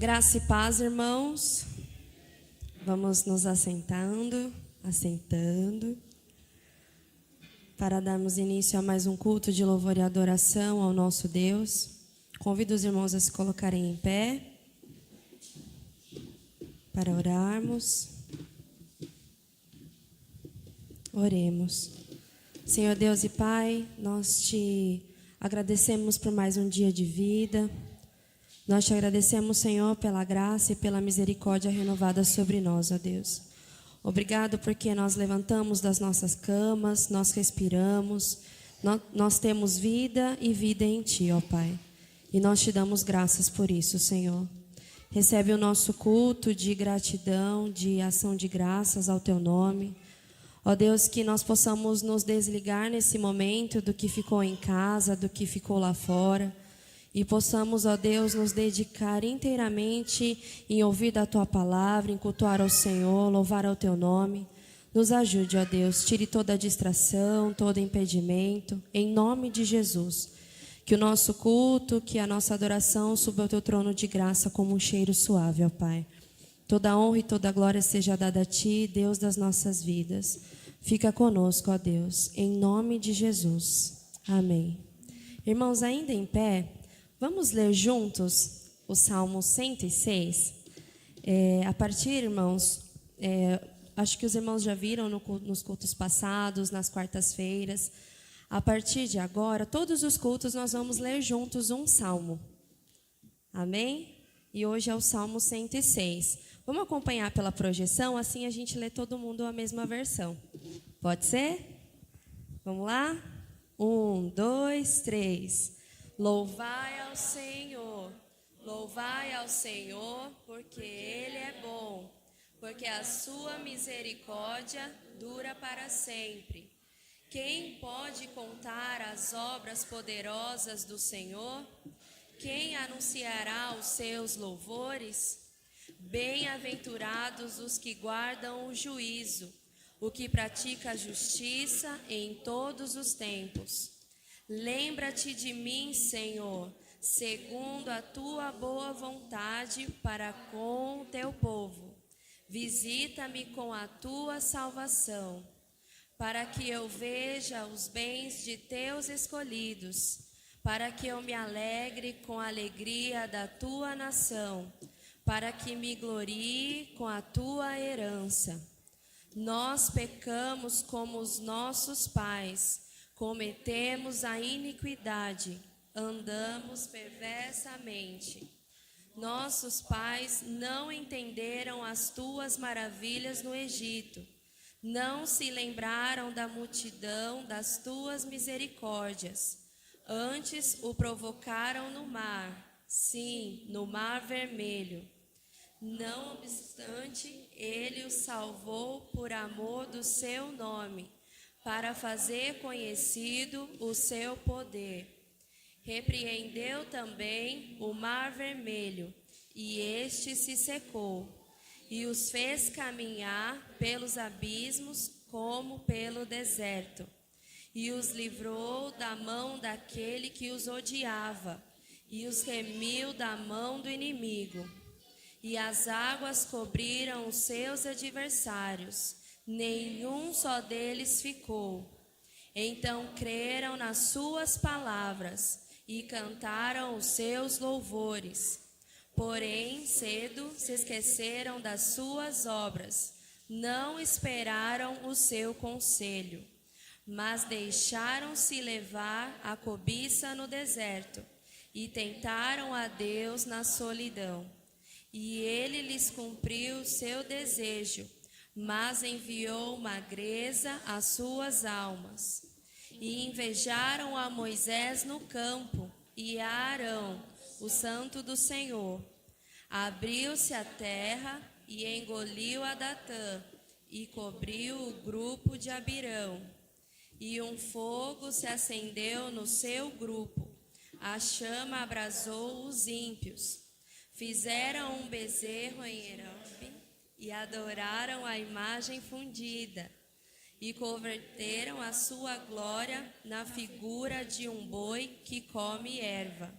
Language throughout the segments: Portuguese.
Graça e paz, irmãos. Vamos nos assentando, para darmos início a mais um culto de louvor e adoração ao nosso Deus. Convido os irmãos a se colocarem em pé para orarmos. Oremos. Senhor Deus e Pai, nós te agradecemos por mais um dia de vida. Nós te agradecemos, Senhor, pela graça e pela misericórdia renovada sobre nós, ó Deus. Obrigado porque nós levantamos das nossas camas, nós respiramos, nós temos vida e vida em Ti, ó Pai. E nós te damos graças por isso, Senhor. Recebe o nosso culto de gratidão, de ação de graças ao Teu nome. Ó Deus, que nós possamos nos desligar nesse momento do que ficou em casa, do que ficou lá fora. E possamos, ó Deus, nos dedicar inteiramente em ouvir da Tua palavra, em cultuar ao Senhor, louvar ao Teu nome. Nos ajude, ó Deus, tire toda a distração, todo impedimento, em nome de Jesus. Que o nosso culto, que a nossa adoração suba ao Teu trono de graça como um cheiro suave, ó Pai. Toda honra e toda glória seja dada a Ti, Deus das nossas vidas. Fica conosco, ó Deus, em nome de Jesus. Amém. Irmãos, ainda em pé, vamos ler juntos o Salmo 106? A partir, irmãos, acho que os irmãos já viram nos cultos passados, nas quartas-feiras. A partir de agora, todos os cultos nós vamos ler juntos um salmo. Amém? E hoje é o Salmo 106. Vamos acompanhar pela projeção, assim a gente lê todo mundo a mesma versão. Pode ser? Vamos lá? 1, 2, 3. Louvai ao Senhor, porque Ele é bom, porque a sua misericórdia dura para sempre. Quem pode contar as obras poderosas do Senhor? Quem anunciará os seus louvores? Bem-aventurados os que guardam o juízo, o que pratica a justiça em todos os tempos. Lembra-te de mim, Senhor, segundo a tua boa vontade para com o teu povo. Visita-me com a tua salvação, para que eu veja os bens de teus escolhidos, para que eu me alegre com a alegria da tua nação, para que me glorie com a tua herança. Nós pecamos como os nossos pais, cometemos a iniquidade, andamos perversamente. Nossos pais não entenderam as tuas maravilhas no Egito, não se lembraram da multidão das tuas misericórdias. Antes o provocaram no mar, sim, no mar vermelho. Não obstante, ele o salvou por amor do seu nome, para fazer conhecido o seu poder. Repreendeu também o mar vermelho, e este se secou, e os fez caminhar pelos abismos como pelo deserto, e os livrou da mão daquele que os odiava, e os remiu da mão do inimigo. E as águas cobriram os seus adversários, nenhum só deles ficou. Então creram nas suas palavras e cantaram os seus louvores. Porém, cedo se esqueceram das suas obras, não esperaram o seu conselho, mas deixaram-se levar a cobiça no deserto e tentaram a Deus na solidão. E ele lhes cumpriu o seu desejo, mas enviou magreza às suas almas. E invejaram a Moisés no campo e a Arão, o santo do Senhor. Abriu-se a terra e engoliu a Datã, e cobriu o grupo de Abirão. E um fogo se acendeu no seu grupo, a chama abrasou os ímpios. Fizeram um bezerro em Herobe e adoraram a imagem fundida, e converteram a sua glória na figura de um boi que come erva.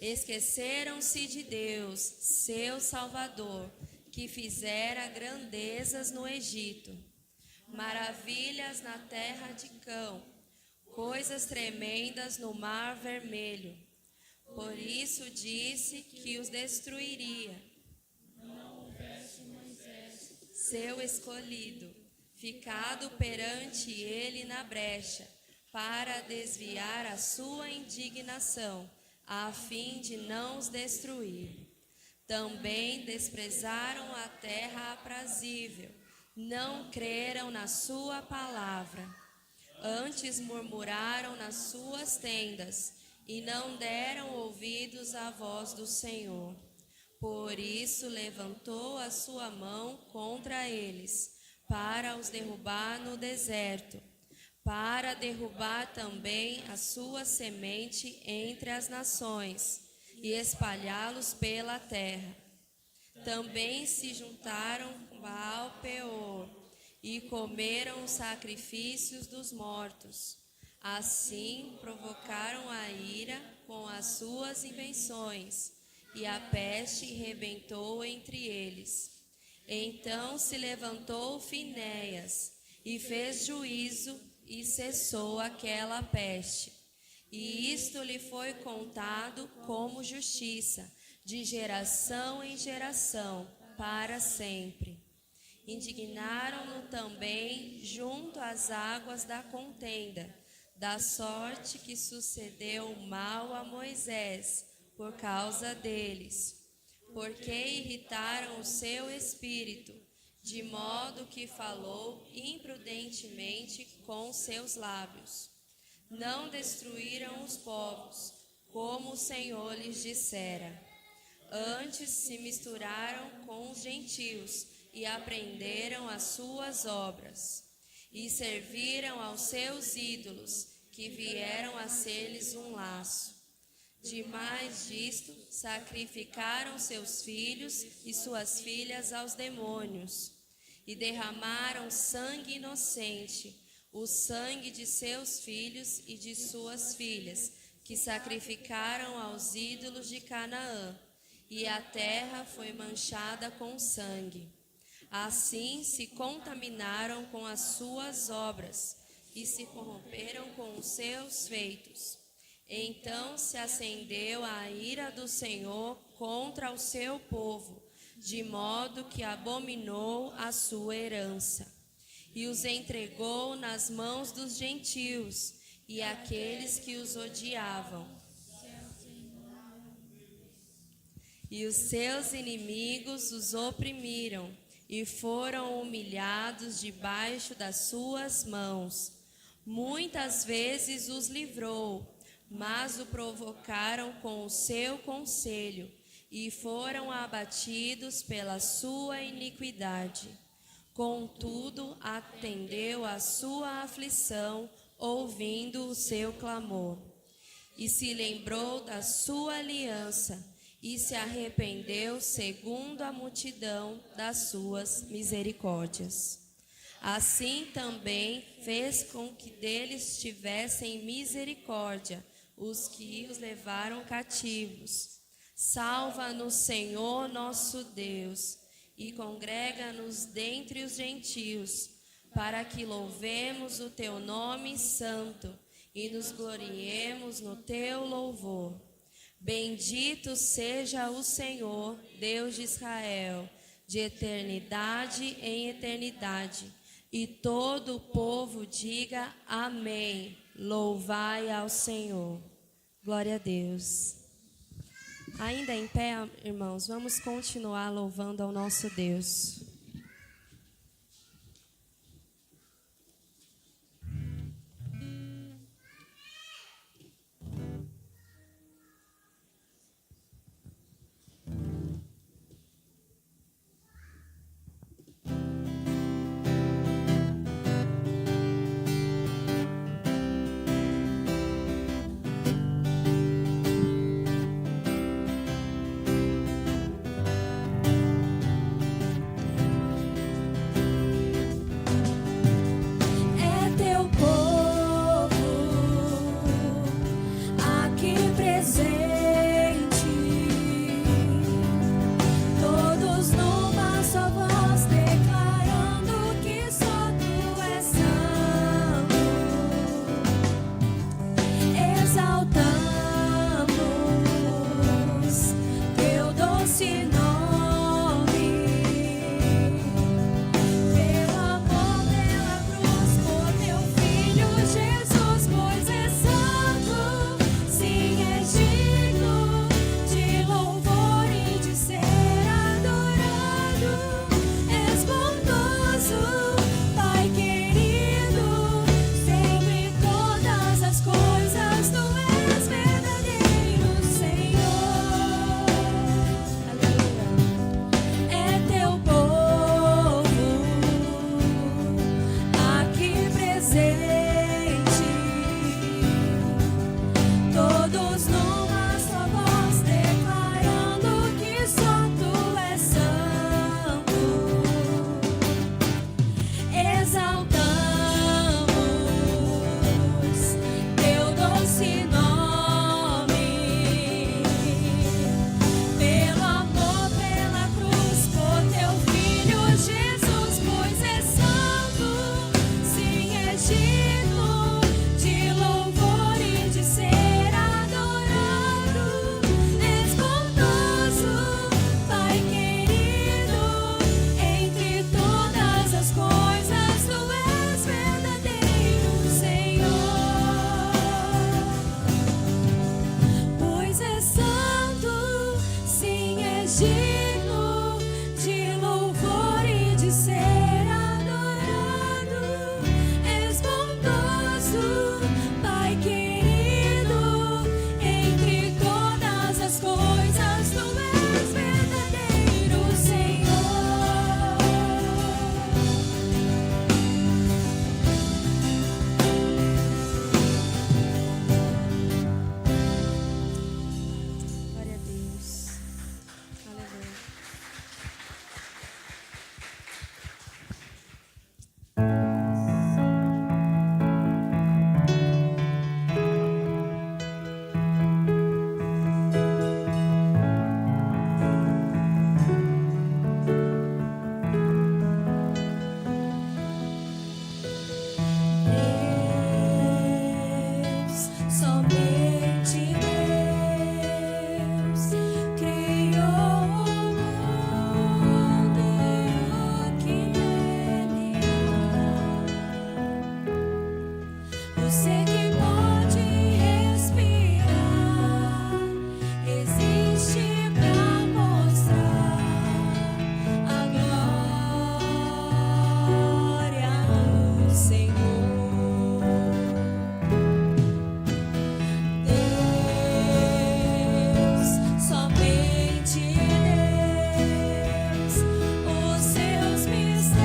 Esqueceram-se de Deus, seu Salvador, que fizera grandezas no Egito, maravilhas na terra de Cão, coisas tremendas no Mar Vermelho. Por isso disse que os destruiria. Não houvesse Moisés, seu escolhido, ficado perante ele na brecha, para desviar a sua indignação, a fim de não os destruir. Também desprezaram a terra aprazível, não creram na sua palavra. Antes murmuraram nas suas tendas, e não deram ouvidos à voz do Senhor. Por isso levantou a sua mão contra eles, para os derrubar no deserto, para derrubar também a sua semente entre as nações e espalhá-los pela terra. Também se juntaram com Baal-peor e comeram os sacrifícios dos mortos. Assim provocaram a ira com as suas invenções, e a peste rebentou entre eles. Então se levantou Finéias e fez juízo e cessou aquela peste. E isto lhe foi contado como justiça, de geração em geração, para sempre. Indignaram-no também junto às águas da contenda, da sorte que sucedeu mal a Moisés, por causa deles, porque irritaram o seu espírito, de modo que falou imprudentemente com seus lábios. Não destruíram os povos, como o Senhor lhes dissera. Antes se misturaram com os gentios e aprenderam as suas obras, e serviram aos seus ídolos, que vieram a ser-lhes um laço. Demais disto, sacrificaram seus filhos e suas filhas aos demônios, e derramaram sangue inocente, o sangue de seus filhos e de suas filhas, que sacrificaram aos ídolos de Canaã, e a terra foi manchada com sangue. Assim se contaminaram com as suas obras, e se corromperam com os seus feitos. Então se acendeu a ira do Senhor contra o seu povo, de modo que abominou a sua herança, e os entregou nas mãos dos gentios e aqueles que os odiavam. E os seus inimigos os oprimiram, e foram humilhados debaixo das suas mãos. Muitas vezes os livrou, mas o provocaram com o seu conselho, e foram abatidos pela sua iniquidade. Contudo, atendeu à sua aflição, ouvindo o seu clamor. E se lembrou da sua aliança, e se arrependeu segundo a multidão das suas misericórdias. Assim também fez com que deles tivessem misericórdia os que os levaram cativos. Salva-nos, Senhor nosso Deus, e congrega-nos dentre os gentios, para que louvemos o teu nome santo e nos gloriemos no teu louvor. Bendito seja o Senhor, Deus de Israel, de eternidade em eternidade. E todo o povo diga amém. Louvai ao Senhor. Glória a Deus. Ainda em pé, irmãos, vamos continuar louvando ao nosso Deus. digno de louvor e de ser adorado. És bondoso, Pai querido, entre todas as coisas tu és verdadeiro, Senhor. Glória a Deus. Aleluia. Deus, somente Deus, criou o mundo e o que nele há. O ser que pode respirar existe pra mostrar a glória do Senhor. Deus, somente Deus, os seus mistérios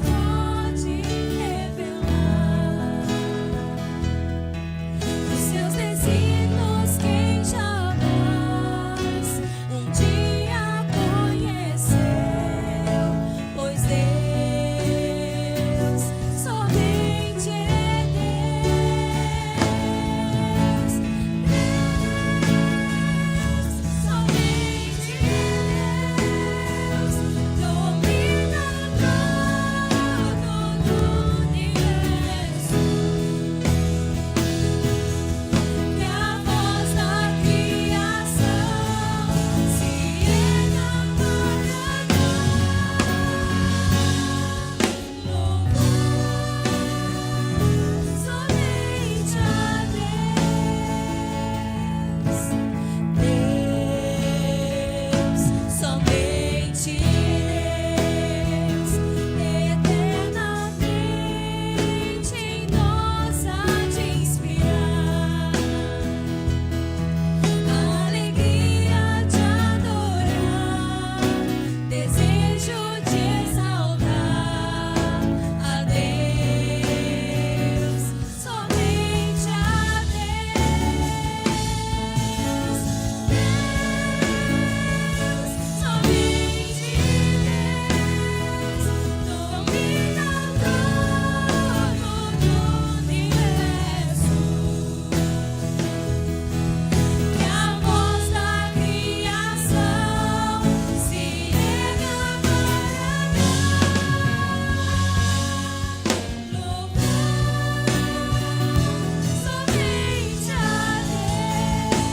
pode revelar. Os seus desígnios quem jamais um dia conheceu, pois Deus somente é Deus. Deus, somente Deus, domina todo o universo. Que a voz da criação se erga para louvar somente a Deus. Deus, somente Deus, eternamente em nós há de inspirar a alegria de adorar, desejo de exaltar a Deus, somente a Deus. Deus, somente Deus, domina todo o universo. Que a voz da criação se erga para louvar somente a Deus.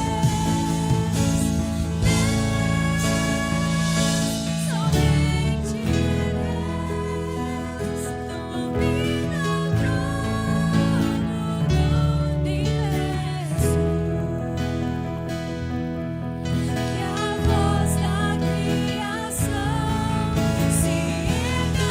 Somente Deus domina o trono do universo. Que a voz da criação se erga para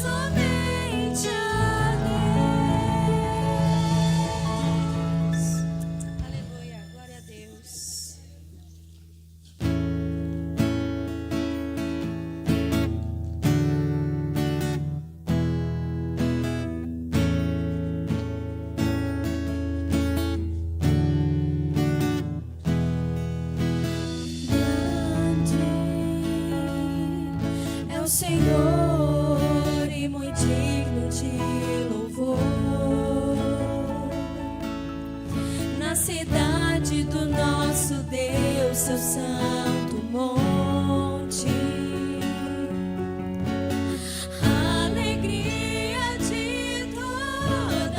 somente a Deus. Aleluia, glória a Deus. Grande é o Senhor e muito digno de louvor. Na cidade do nosso Deus, seu santo monte. A alegria de toda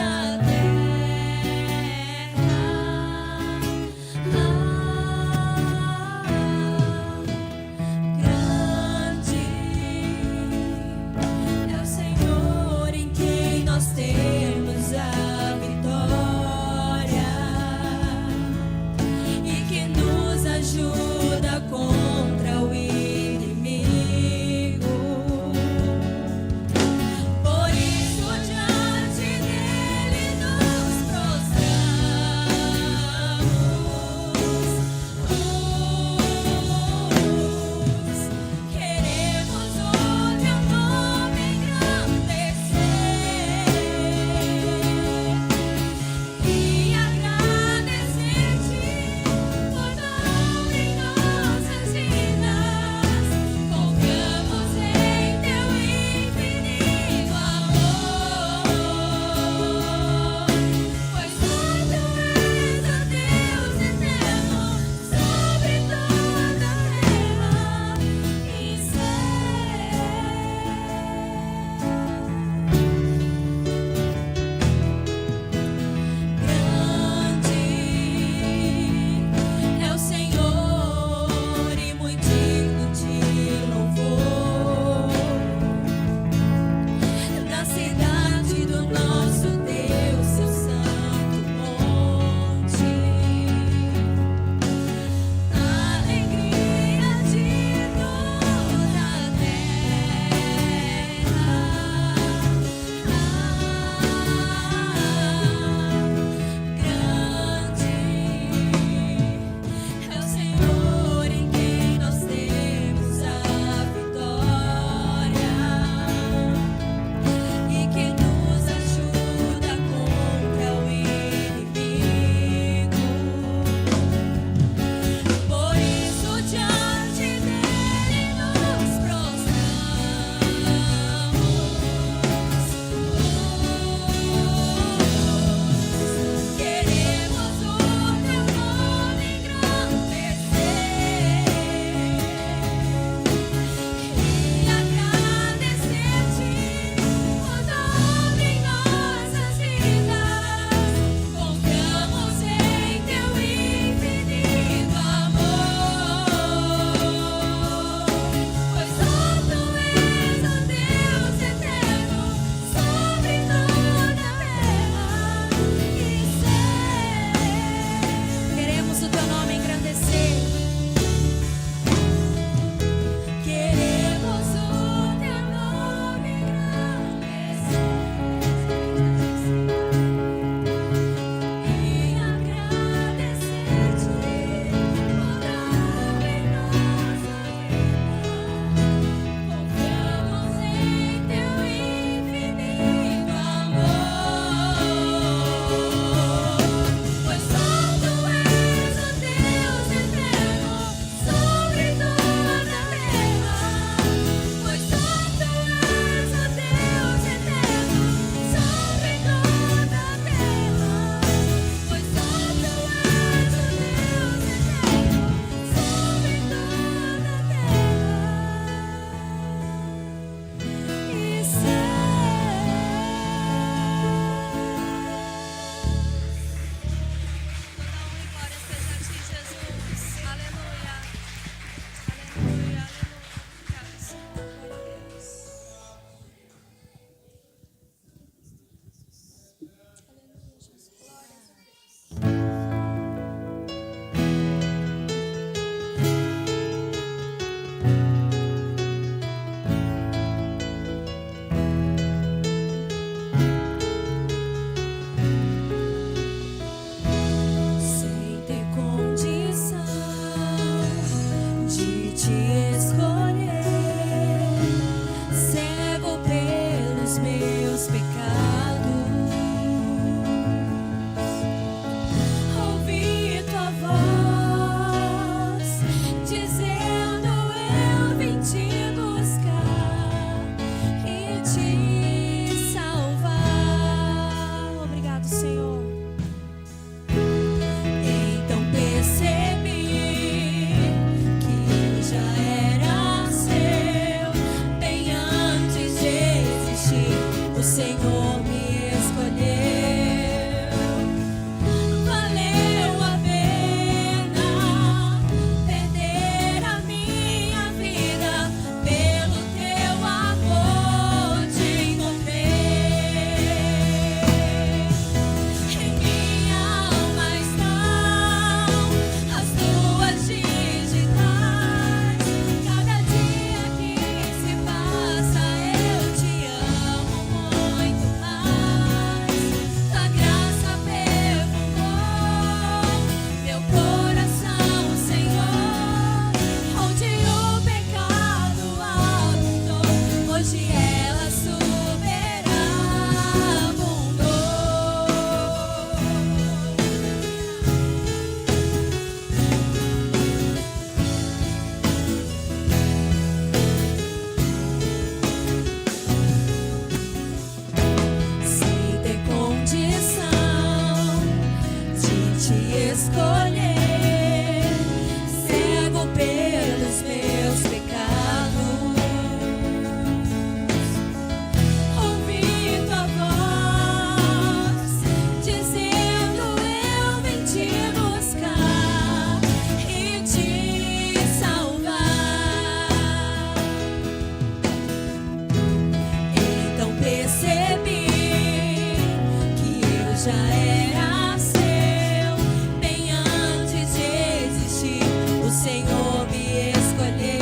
já era seu. Bem antes de existir, o Senhor me escolheu.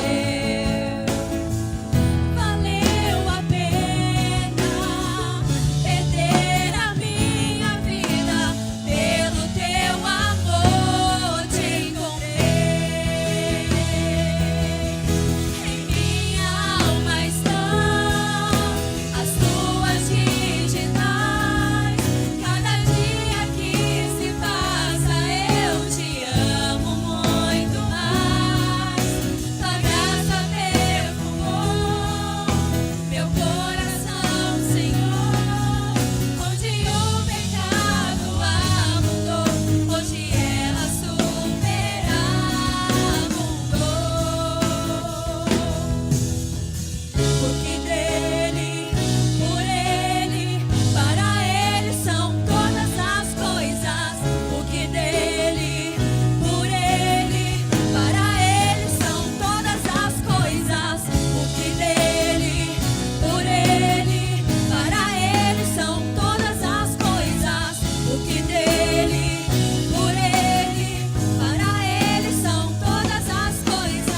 Valeu a pena perder a minha vida, pelo teu amor te encontrei. Em minha alma estão as tuas digitais. Cada dia que se passa eu te amo muito mais. Tua graça perfumou meu coração, Senhor. Onde o pecado abundou, hoje ela superabundou. Porque dele, por ele, para ele são todas as coisas. Porque dele, por ele, para ele são todas as coisas. Porque dele, por ele, para ele são todas as coisas. Porque dele, por ele, para ele são todas as coisas.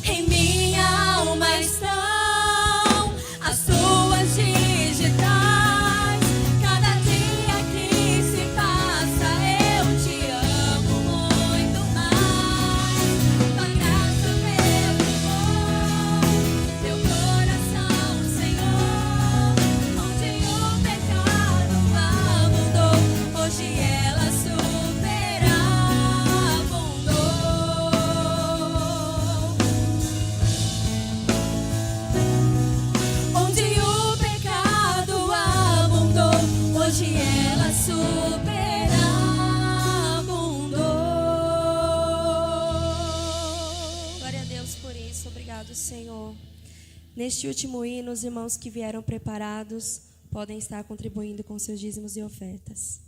Em minha alma estão as tuas digitais. Cada dia que se passa eu te amo muito mais. Tua graça perfumou meu coração, Senhor. Onde o pecado abundou, hoje ela superabundou. Onde o pecado abundou, hoje ela superabundou. Glória a Deus por isso. Obrigado, Senhor. Neste último hino, os irmãos que vieram preparados podem estar contribuindo com seus dízimos e ofertas.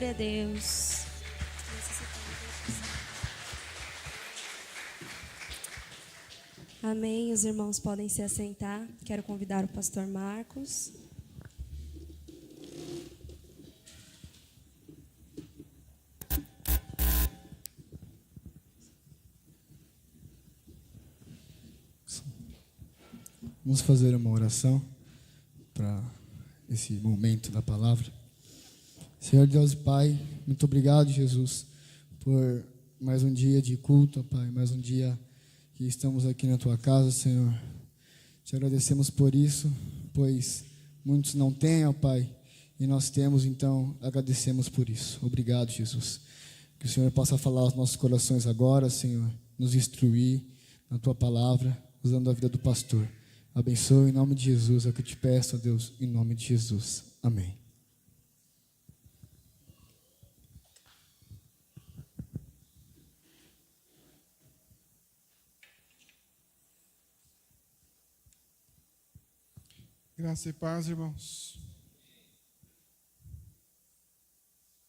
Glória a Deus. Amém. Os irmãos podem se assentar. Quero convidar o pastor Marcos. Vamos fazer uma oração para esse momento da palavra. Senhor Deus e Pai, muito obrigado, Jesus, por mais um dia de culto, Pai, mais um dia que estamos aqui na Tua casa, Senhor. Te agradecemos por isso, pois muitos não têm, ó Pai, e nós temos, então agradecemos por isso. Obrigado, Jesus. Que o Senhor possa falar aos nossos corações agora, Senhor, nos instruir na Tua palavra, usando a vida do pastor. Abençoe em nome de Jesus, é o que eu te peço, ó Deus, em nome de Jesus. Amém. Graça e paz, irmãos.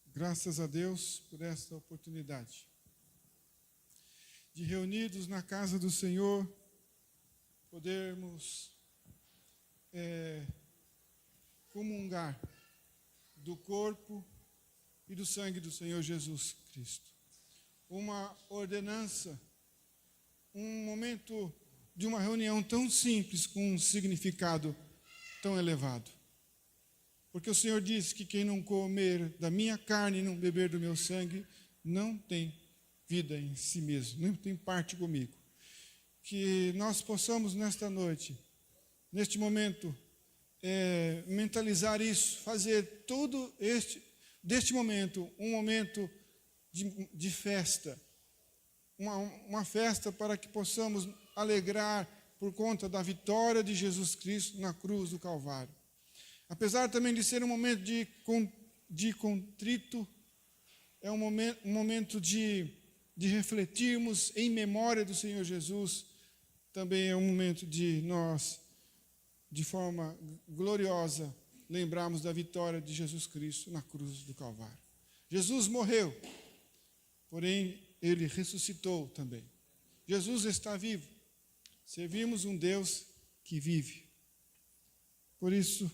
Graças a Deus por esta oportunidade de, reunidos na casa do Senhor, podermos comungar do corpo e do sangue do Senhor Jesus Cristo. Uma ordenança, um momento de uma reunião tão simples com um significado tão elevado. Porque o Senhor disse que quem não comer da minha carne e não beber do meu sangue não tem vida em si mesmo, não tem parte comigo. Que nós possamos nesta noite, neste momento, mentalizar isso, fazer todo deste momento um momento de festa, uma festa para que possamos alegrar por conta da vitória de Jesus Cristo na cruz do Calvário. Apesar também de ser um momento de contrito, é um momento de refletirmos em memória do Senhor Jesus. Também é um momento de nós, de forma gloriosa, lembrarmos da vitória de Jesus Cristo na cruz do Calvário. Jesus morreu, porém Ele ressuscitou também. Jesus está vivo. Servimos um Deus que vive. Por isso,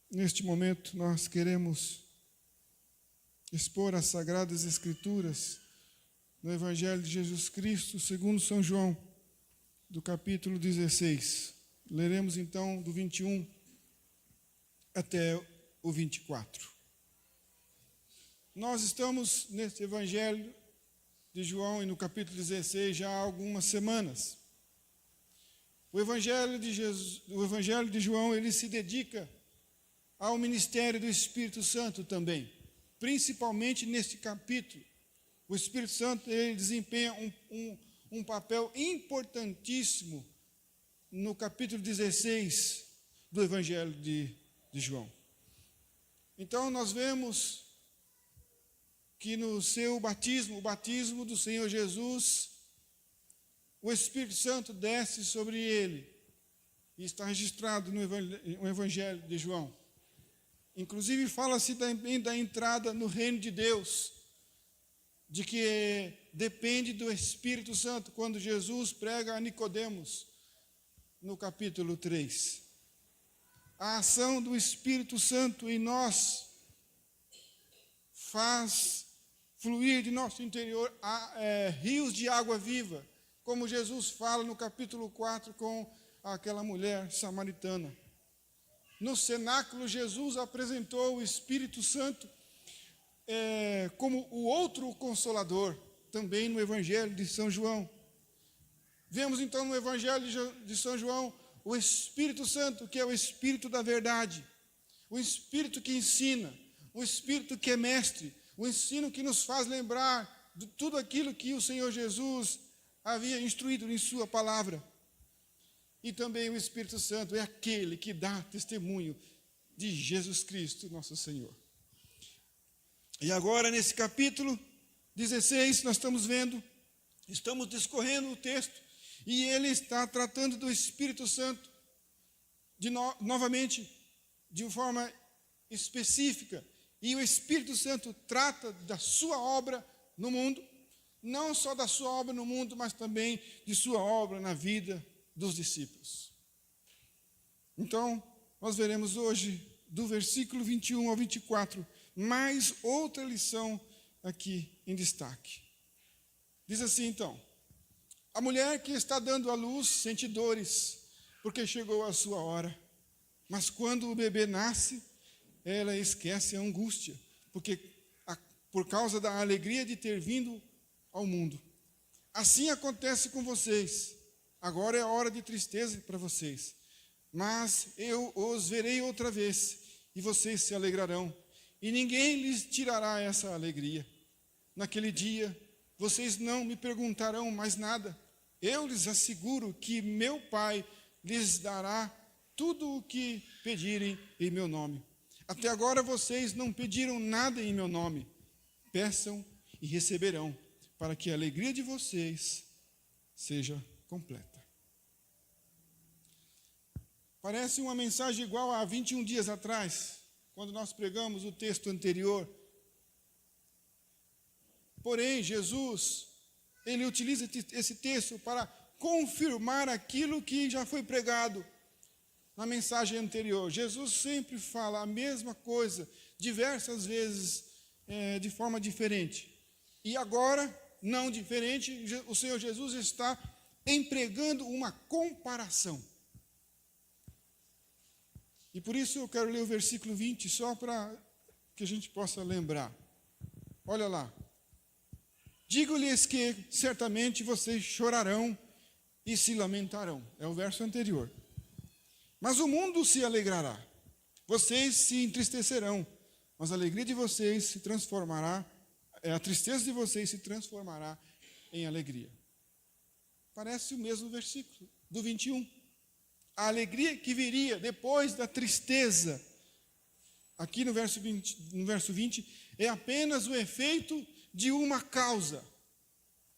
neste momento, nós queremos expor as Sagradas Escrituras no Evangelho de Jesus Cristo, segundo São João, do capítulo 16. Leremos então do 21 até o 24. Nós estamos nesse Evangelho de João e no capítulo 16 já há algumas semanas. O Evangelho de João, ele se dedica ao ministério do Espírito Santo também, principalmente neste capítulo. O Espírito Santo, ele desempenha um papel importantíssimo no capítulo 16 do Evangelho de João. Então, nós vemos que no seu batismo, o batismo do Senhor Jesus, o Espírito Santo desce sobre ele, e está registrado no Evangelho de João. Inclusive, fala-se também da entrada no reino de Deus, de que depende do Espírito Santo, quando Jesus prega a Nicodemos, no capítulo 3. A ação do Espírito Santo em nós faz fluir de nosso interior rios de água viva, como Jesus fala no capítulo 4 com aquela mulher samaritana. No cenáculo, Jesus apresentou o Espírito Santo como o outro Consolador, também no Evangelho de São João. Vemos então no Evangelho de São João o Espírito Santo, que é o Espírito da verdade, o Espírito que ensina, o Espírito que é mestre, o ensino que nos faz lembrar de tudo aquilo que o Senhor Jesus havia instruído em sua palavra. E também o Espírito Santo é aquele que dá testemunho de Jesus Cristo, nosso Senhor. E agora, nesse capítulo 16, nós estamos discorrendo o texto, e ele está tratando do Espírito Santo, novamente, de uma forma específica, E o Espírito Santo trata da sua obra no mundo, não só da sua obra no mundo, mas também de sua obra na vida dos discípulos. Então, nós veremos hoje, do versículo 21 ao 24, mais outra lição aqui em destaque. Diz assim, então: a mulher que está dando à luz sente dores, porque chegou a sua hora. Mas quando o bebê nasce, ela esquece a angústia, por causa da alegria de ter vindo ao mundo. Assim acontece com vocês. Agora é hora de tristeza para vocês. Mas eu os verei outra vez, e vocês se alegrarão. E ninguém lhes tirará essa alegria. Naquele dia, vocês não me perguntarão mais nada. Eu lhes asseguro que meu Pai lhes dará tudo o que pedirem em meu nome. Até agora vocês não pediram nada em meu nome. Peçam e receberão, para que a alegria de vocês seja completa. Parece uma mensagem igual a 21 dias atrás, quando nós pregamos o texto anterior. Porém, Jesus, ele utiliza esse texto para confirmar aquilo que já foi pregado na mensagem anterior. Jesus sempre fala a mesma coisa, diversas vezes, de forma diferente. E agora, não diferente, o Senhor Jesus está empregando uma comparação. E por isso eu quero ler o versículo 20, só para que a gente possa lembrar. Olha lá. Digo-lhes que certamente vocês chorarão e se lamentarão. É o verso anterior. Mas o mundo se alegrará. Vocês se entristecerão, mas a alegria de vocês se transformará, a tristeza de vocês se transformará em alegria. Parece o mesmo versículo do 21. A alegria que viria depois da tristeza, aqui no verso 20, é apenas o efeito de uma causa.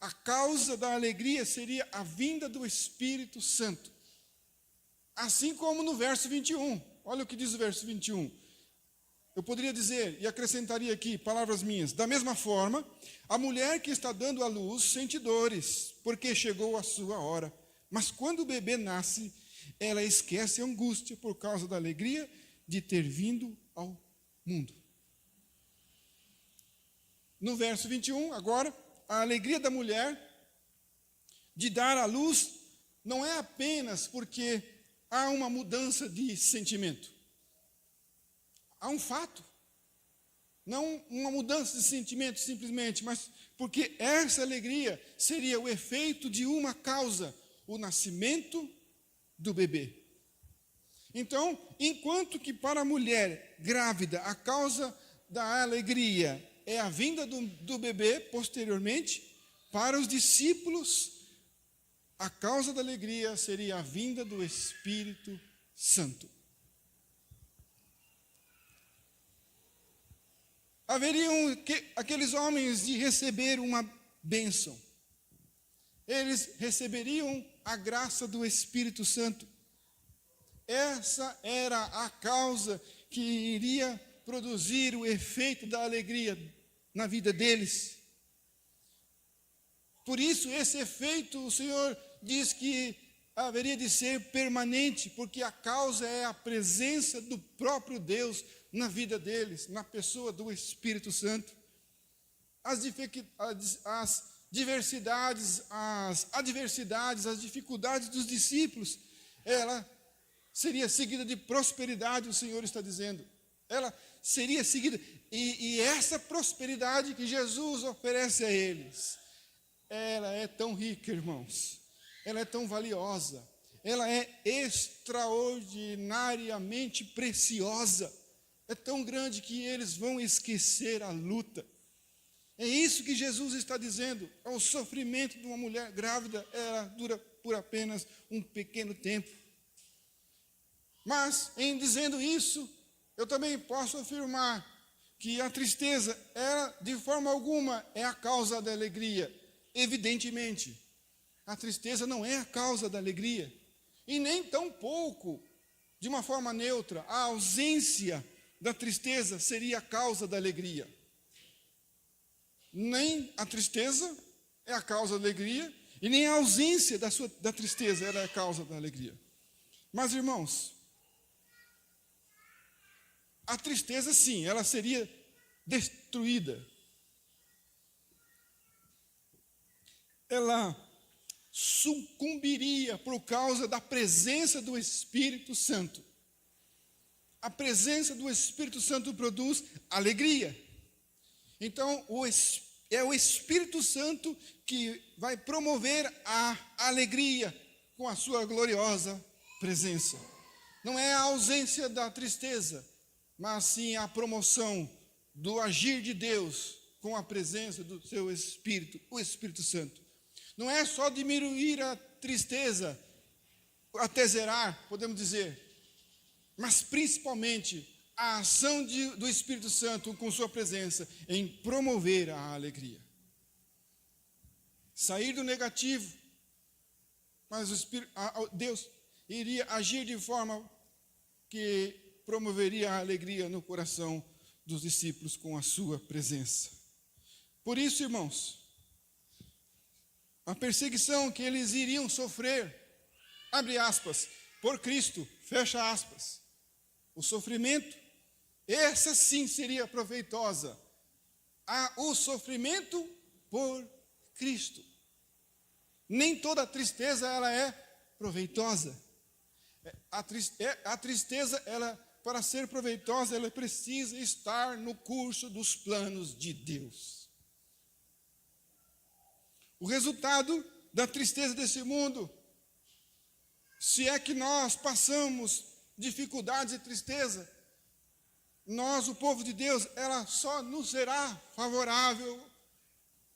A causa da alegria seria a vinda do Espírito Santo. Assim como no verso 21. Olha o que diz o verso 21. Eu poderia dizer, e acrescentaria aqui, palavras minhas: da mesma forma, a mulher que está dando à luz sente dores, porque chegou a sua hora. Mas quando o bebê nasce, ela esquece a angústia por causa da alegria de ter vindo ao mundo. No verso 21, agora, a alegria da mulher de dar à luz não é apenas porque há uma mudança de sentimento. Há um fato. Não uma mudança de sentimento simplesmente, mas porque essa alegria seria o efeito de uma causa, o nascimento do bebê. Então, enquanto que para a mulher grávida a causa da alegria é a vinda do bebê posteriormente, para os discípulos a causa da alegria seria a vinda do Espírito Santo. Haveriam aqueles homens de receber uma bênção. Eles receberiam a graça do Espírito Santo. Essa era a causa que iria produzir o efeito da alegria na vida deles. Por isso, esse efeito, o Senhor diz que haveria de ser permanente, porque a causa é a presença do próprio Deus na vida deles, na pessoa do Espírito Santo. As diversidades, as adversidades, as dificuldades dos discípulos, ela seria seguida de prosperidade, o Senhor está dizendo. Ela seria seguida, e essa prosperidade que Jesus oferece a eles, ela é tão rica, irmãos, ela é tão valiosa, ela é extraordinariamente preciosa, é tão grande que eles vão esquecer a luta. É isso que Jesus está dizendo. O sofrimento de uma mulher grávida, ela dura por apenas um pequeno tempo. Mas, em dizendo isso, eu também posso afirmar que a tristeza, ela, de forma alguma, é a causa da alegria. Evidentemente, a tristeza não é a causa da alegria. E nem tão pouco, de uma forma neutra, a ausência da tristeza seria a causa da alegria. Nem a tristeza é a causa da alegria, e nem a ausência da tristeza era a causa da alegria. Mas, irmãos, a tristeza, sim, ela seria destruída. Ela sucumbiria por causa da presença do Espírito Santo. A presença do Espírito Santo produz alegria. Então, é o Espírito Santo que vai promover a alegria com a sua gloriosa presença. Não é a ausência da tristeza, mas sim a promoção do agir de Deus com a presença do seu Espírito, o Espírito Santo. Não é só diminuir a tristeza, até zerar, podemos dizer, mas principalmente a ação do Espírito Santo com sua presença em promover a alegria. Sair do negativo, mas Deus iria agir de forma que promoveria a alegria no coração dos discípulos com a sua presença. Por isso, irmãos, a perseguição que eles iriam sofrer, abre aspas, por Cristo, fecha aspas, o sofrimento, essa sim seria proveitosa. O sofrimento por Cristo. Nem toda tristeza ela é proveitosa. A tristeza, ela, para ser proveitosa, ela precisa estar no curso dos planos de Deus. O resultado da tristeza desse mundo, se é que nós passamos dificuldades e tristeza, nós, o povo de Deus, ela só nos será favorável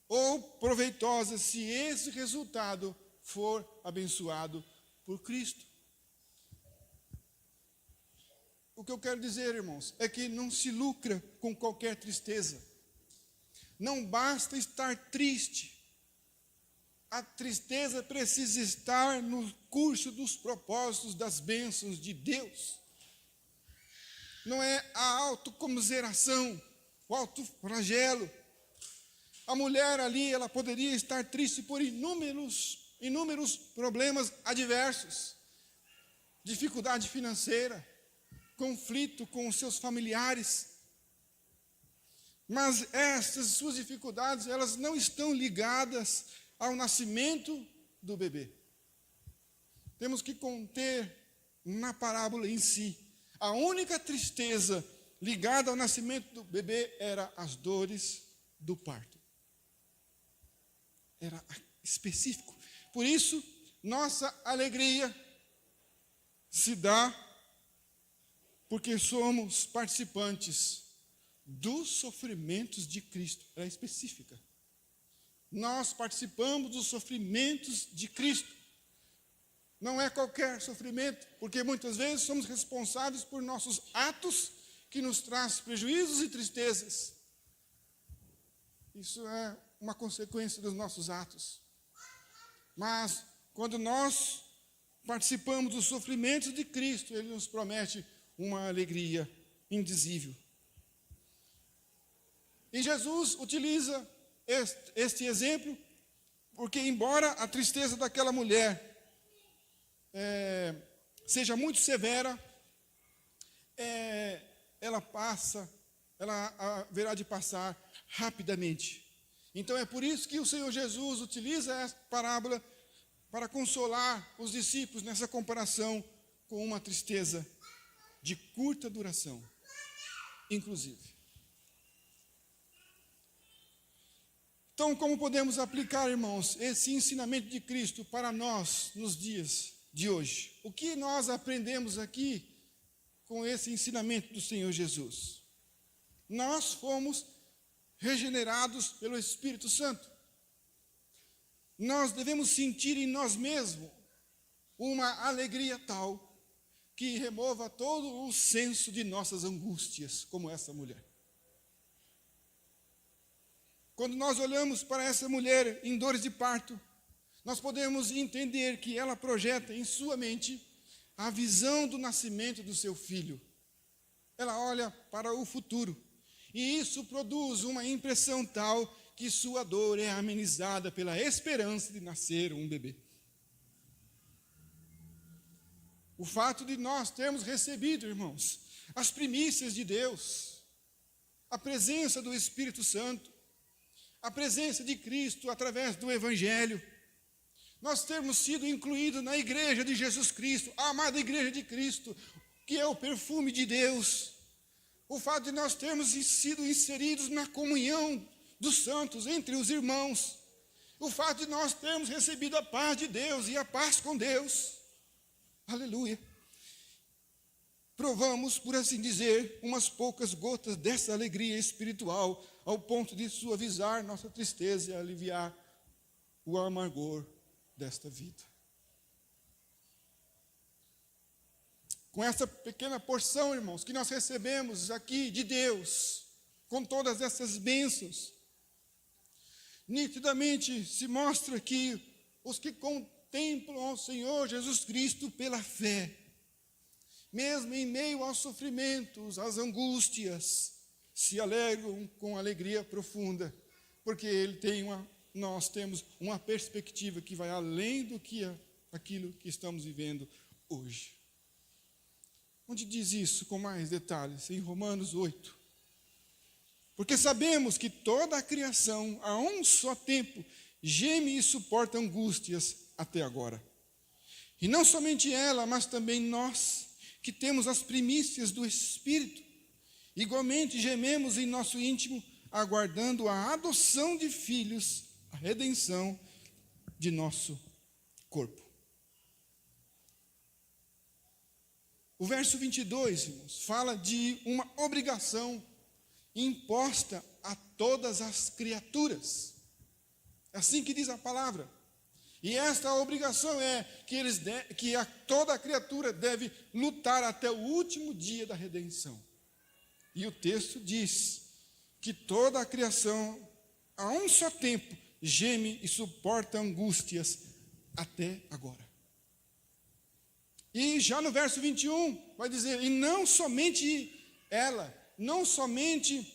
ou proveitosa se esse resultado for abençoado por Cristo. O que eu quero dizer, irmãos, é que não se lucra com qualquer tristeza. Não basta estar triste. A tristeza precisa estar no curso dos propósitos das bênçãos de Deus. Não é a autocomiseração, o autoflagelo. A mulher ali, ela poderia estar triste por inúmeros problemas adversos. Dificuldade financeira, conflito com os seus familiares. Mas essas suas dificuldades, elas não estão ligadas ao nascimento do bebê. Temos que conter na parábola em si. A única tristeza ligada ao nascimento do bebê era as dores do parto. Era específico. Por isso, nossa alegria se dá porque somos participantes dos sofrimentos de Cristo. Ela é específica. Nós participamos dos sofrimentos de Cristo. Não é qualquer sofrimento, porque muitas vezes somos responsáveis por nossos atos que nos traz prejuízos e tristezas. Isso é uma consequência dos nossos atos. Mas quando nós participamos dos sofrimentos de Cristo, Ele nos promete uma alegria indizível. E Jesus utiliza este exemplo, porque embora a tristeza daquela mulher seja muito severa, ela haverá de passar rapidamente. Então é por isso que o Senhor Jesus utiliza essa parábola para consolar os discípulos nessa comparação com uma tristeza de curta duração, inclusive. Então, como podemos aplicar, irmãos, esse ensinamento de Cristo para nós nos dias de hoje? O que nós aprendemos aqui com esse ensinamento do Senhor Jesus? Nós fomos regenerados pelo Espírito Santo. Nós devemos sentir em nós mesmos uma alegria tal que remova todo o senso de nossas angústias, como essa mulher. Quando nós olhamos para essa mulher em dores de parto, nós podemos entender que ela projeta em sua mente a visão do nascimento do seu filho. ela olha para o futuro. E isso produz uma impressão tal que sua dor é amenizada pela esperança de nascer um bebê. O fato de nós termos recebido, irmãos, as primícias de Deus, a presença do Espírito Santo, a presença de Cristo através do Evangelho, nós termos sido incluídos na igreja de Jesus Cristo, a amada igreja de Cristo, que é o perfume de Deus, o fato de nós termos sido inseridos na comunhão dos santos entre os irmãos, o fato de nós termos recebido a paz de Deus e a paz com Deus, aleluia. Provamos, por assim dizer, umas poucas gotas dessa alegria espiritual, ao ponto de suavizar nossa tristeza e aliviar o amargor desta vida. Com essa pequena porção, irmãos, que nós recebemos aqui de Deus, com todas essas bênçãos, nitidamente se mostra que os que contemplam ao Senhor Jesus Cristo pela fé, mesmo em meio aos sofrimentos, às angústias, se alegram com alegria profunda, porque nós temos uma perspectiva que vai além do que aquilo que estamos vivendo hoje. Onde diz isso com mais detalhes? Em Romanos 8. Porque sabemos que toda a criação, a um só tempo, geme e suporta angústias até agora. E não somente ela, mas também nós, que temos as primícias do Espírito, igualmente gememos em nosso íntimo, aguardando a adoção de filhos, a redenção de nosso corpo. O verso 22, irmãos, fala de uma obrigação imposta a todas as criaturas. É assim que diz a palavra. E esta obrigação é que toda a criatura deve lutar até o último dia da redenção. E o texto diz que toda a criação, a um só tempo, geme e suporta angústias até agora. E já no verso 21, vai dizer, e não somente ela, não somente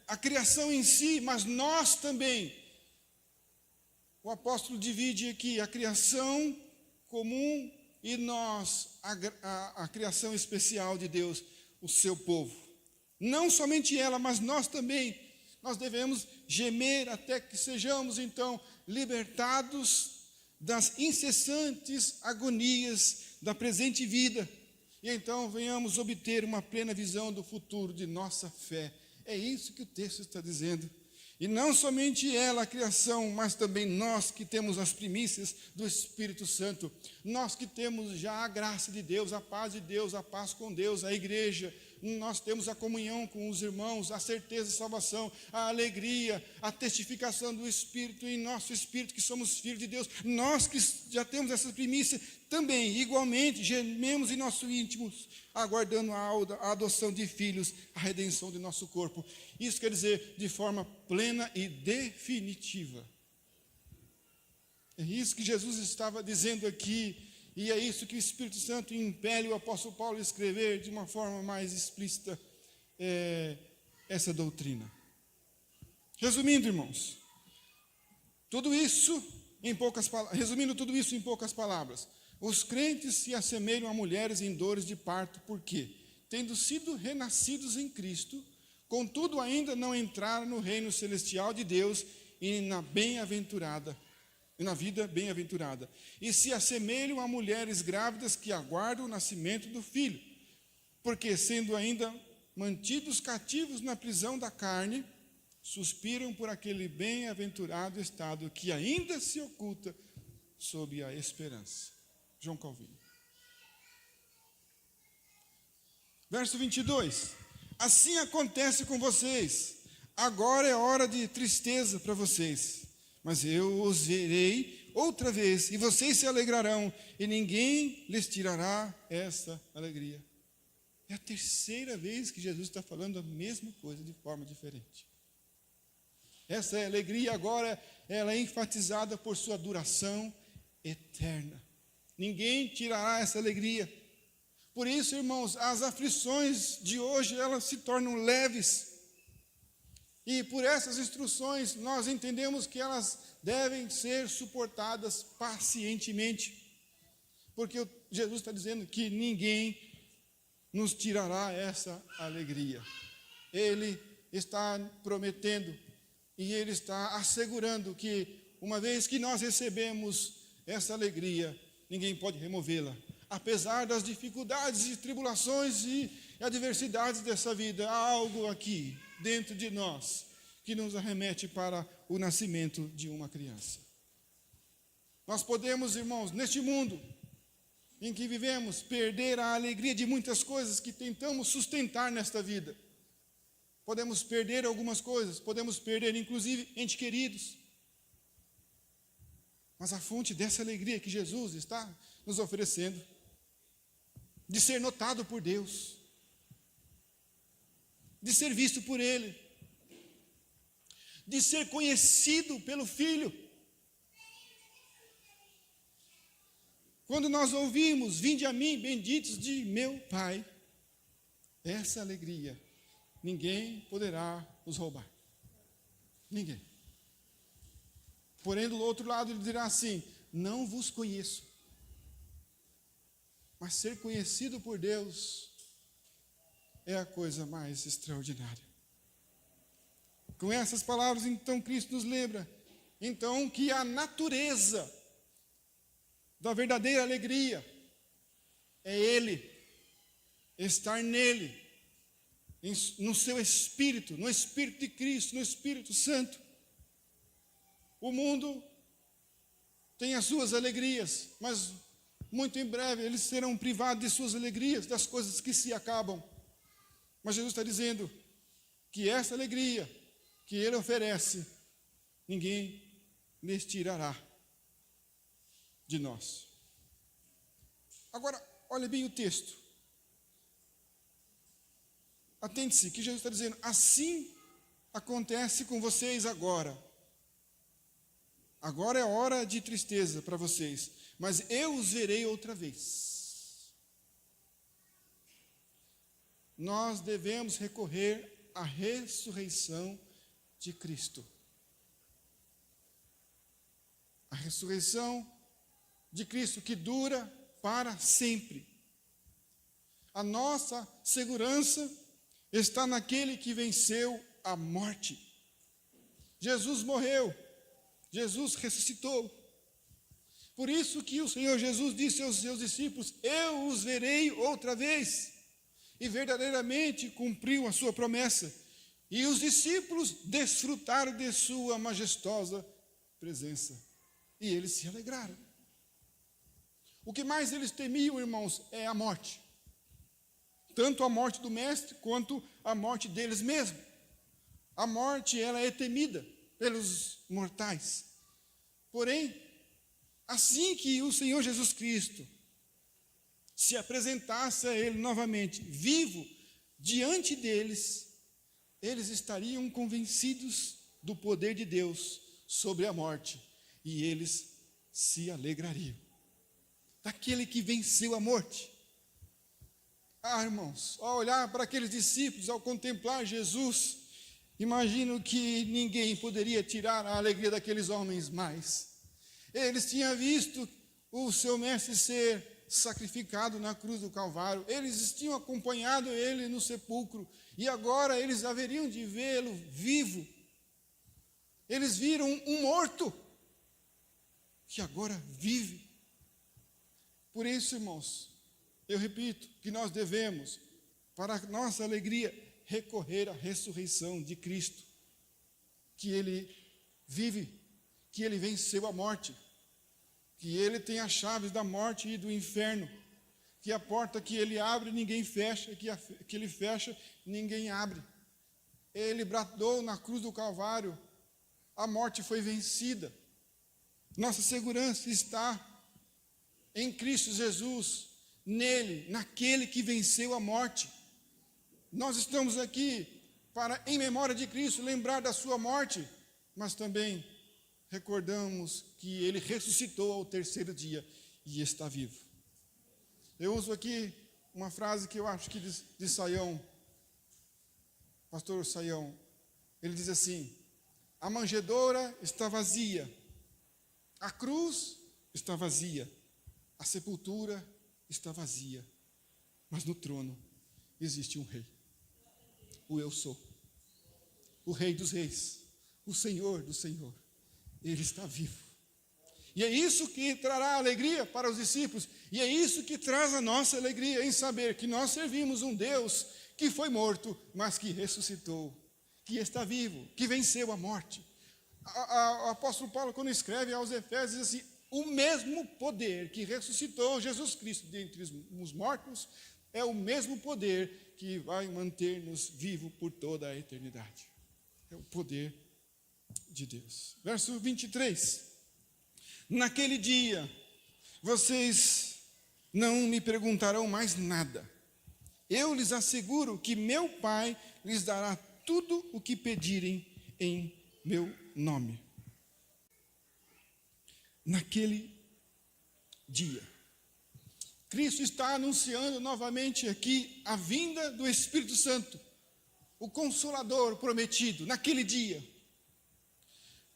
a criação em si, mas nós também. O apóstolo divide aqui a criação comum e nós, a criação especial de Deus, o seu povo. Não somente ela, mas nós também, nós devemos gemer até que sejamos então libertados das incessantes agonias da presente vida, e então venhamos obter uma plena visão do futuro de nossa fé. É isso que o texto está dizendo. E não somente ela, a criação, mas também nós que temos as primícias do Espírito Santo, nós que temos já a graça de Deus, a paz de Deus, a paz com Deus, a igreja, nós temos a comunhão com os irmãos, a certeza de salvação, a alegria, a testificação do Espírito em nosso Espírito, que somos filhos de Deus. Nós que já temos essa primícia, também, igualmente, gememos em nosso íntimo, aguardando a adoção de filhos, a redenção de nosso corpo. Isso quer dizer, de forma plena e definitiva. É isso que Jesus estava dizendo aqui, e é isso que o Espírito Santo impele o apóstolo Paulo a escrever de uma forma mais explícita essa doutrina. Resumindo, irmãos, resumindo tudo isso em poucas palavras, os crentes se assemelham a mulheres em dores de parto, porque, tendo sido renascidos em Cristo, contudo ainda não entraram no reino celestial de Deus e na vida bem-aventurada, e se assemelham a mulheres grávidas que aguardam o nascimento do filho, porque, sendo ainda mantidos cativos na prisão da carne, suspiram por aquele bem-aventurado estado que ainda se oculta sob a esperança. João Calvino. Verso 22. Assim acontece com vocês. Agora é hora de tristeza para vocês, mas eu os verei outra vez, e vocês se alegrarão, e ninguém lhes tirará essa alegria. É a terceira vez que Jesus está falando a mesma coisa de forma diferente. Essa alegria agora, ela é enfatizada por sua duração eterna. Ninguém tirará essa alegria. Por isso, irmãos, as aflições de hoje, elas se tornam leves. E por essas instruções, nós entendemos que elas devem ser suportadas pacientemente. Porque Jesus está dizendo que ninguém nos tirará essa alegria. Ele está prometendo e Ele está assegurando que, uma vez que nós recebemos essa alegria, ninguém pode removê-la. Apesar das dificuldades e tribulações e adversidades dessa vida, há algo aqui dentro de nós que nos arremete para o nascimento de uma criança. Nós podemos, irmãos, neste mundo em que vivemos, perder a alegria de muitas coisas que tentamos sustentar nesta vida. Podemos perder algumas coisas, podemos perder inclusive entes queridos. Mas a fonte dessa alegria que Jesus está nos oferecendo, de ser notado por Deus, de ser visto por Ele, de ser conhecido pelo Filho. Quando nós ouvimos, vinde a mim, benditos de meu Pai, essa alegria, ninguém poderá nos roubar. Ninguém. Porém, do outro lado, ele dirá assim, não vos conheço. Mas ser conhecido por Deus é a coisa mais extraordinária. Com essas palavras, então, Cristo nos lembra, então, que a natureza da verdadeira alegria é Ele, estar nele, no seu Espírito, no Espírito de Cristo, no Espírito Santo. O mundo tem as suas alegrias, mas muito em breve eles serão privados de suas alegrias, das coisas que se acabam. Mas Jesus está dizendo que essa alegria que Ele oferece, ninguém lhes tirará de nós. Agora, olha bem o texto. Atente-se que Jesus está dizendo, assim acontece com vocês agora. Agora é hora de tristeza para vocês, mas eu os verei outra vez. Nós devemos recorrer à ressurreição de Cristo. A ressurreição de Cristo que dura para sempre. A nossa segurança está naquele que venceu a morte. Jesus morreu, Jesus ressuscitou. Por isso que o Senhor Jesus disse aos seus discípulos, eu os verei outra vez. E verdadeiramente cumpriu a sua promessa. E os discípulos desfrutaram de sua majestosa presença. E eles se alegraram. O que mais eles temiam, irmãos, é a morte. Tanto a morte do mestre, quanto a morte deles mesmos. A morte, ela é temida pelos mortais. Porém, assim que o Senhor Jesus Cristo se apresentasse a ele novamente, vivo, diante deles, eles estariam convencidos do poder de Deus sobre a morte. E eles se alegrariam. Daquele que venceu a morte. Ah, irmãos, ao olhar para aqueles discípulos, ao contemplar Jesus, imagino que ninguém poderia tirar a alegria daqueles homens mais. Eles tinham visto o seu mestre ser sacrificado na cruz do Calvário, eles tinham acompanhado ele no sepulcro, e agora eles haveriam de vê-lo vivo. Eles viram um morto, que agora vive. Por isso, irmãos, eu repito que nós devemos, para a nossa alegria, recorrer à ressurreição de Cristo, que Ele vive, que Ele venceu a morte, que Ele tem as chaves da morte e do inferno, que a porta que Ele abre, ninguém fecha, que Ele fecha, ninguém abre. Ele bradou na cruz do Calvário, a morte foi vencida. Nossa segurança está em Cristo Jesus, nele, naquele que venceu a morte. Nós estamos aqui para, em memória de Cristo, lembrar da sua morte, mas também recordamos que ele ressuscitou ao terceiro dia e está vivo. Eu uso aqui uma frase que eu acho que de Saião, pastor Saião, ele diz assim: a manjedoura está vazia, a cruz está vazia, a sepultura está vazia, mas no trono existe um rei, o eu sou, o rei dos reis, o Senhor do Senhor, ele está vivo. E é isso que trará alegria para os discípulos, e é isso que traz a nossa alegria em saber que nós servimos um Deus que foi morto, mas que ressuscitou, que está vivo, que venceu a morte. O apóstolo Paulo, quando escreve aos Efésios, diz assim: o mesmo poder que ressuscitou Jesus Cristo dentre os mortos é o mesmo poder que vai manter-nos vivos por toda a eternidade. É o poder de Deus. Verso 23. Naquele dia, vocês não me perguntarão mais nada. Eu lhes asseguro que meu Pai lhes dará tudo o que pedirem em meu nome. Naquele dia, Cristo está anunciando novamente aqui a vinda do Espírito Santo, o Consolador prometido, naquele dia,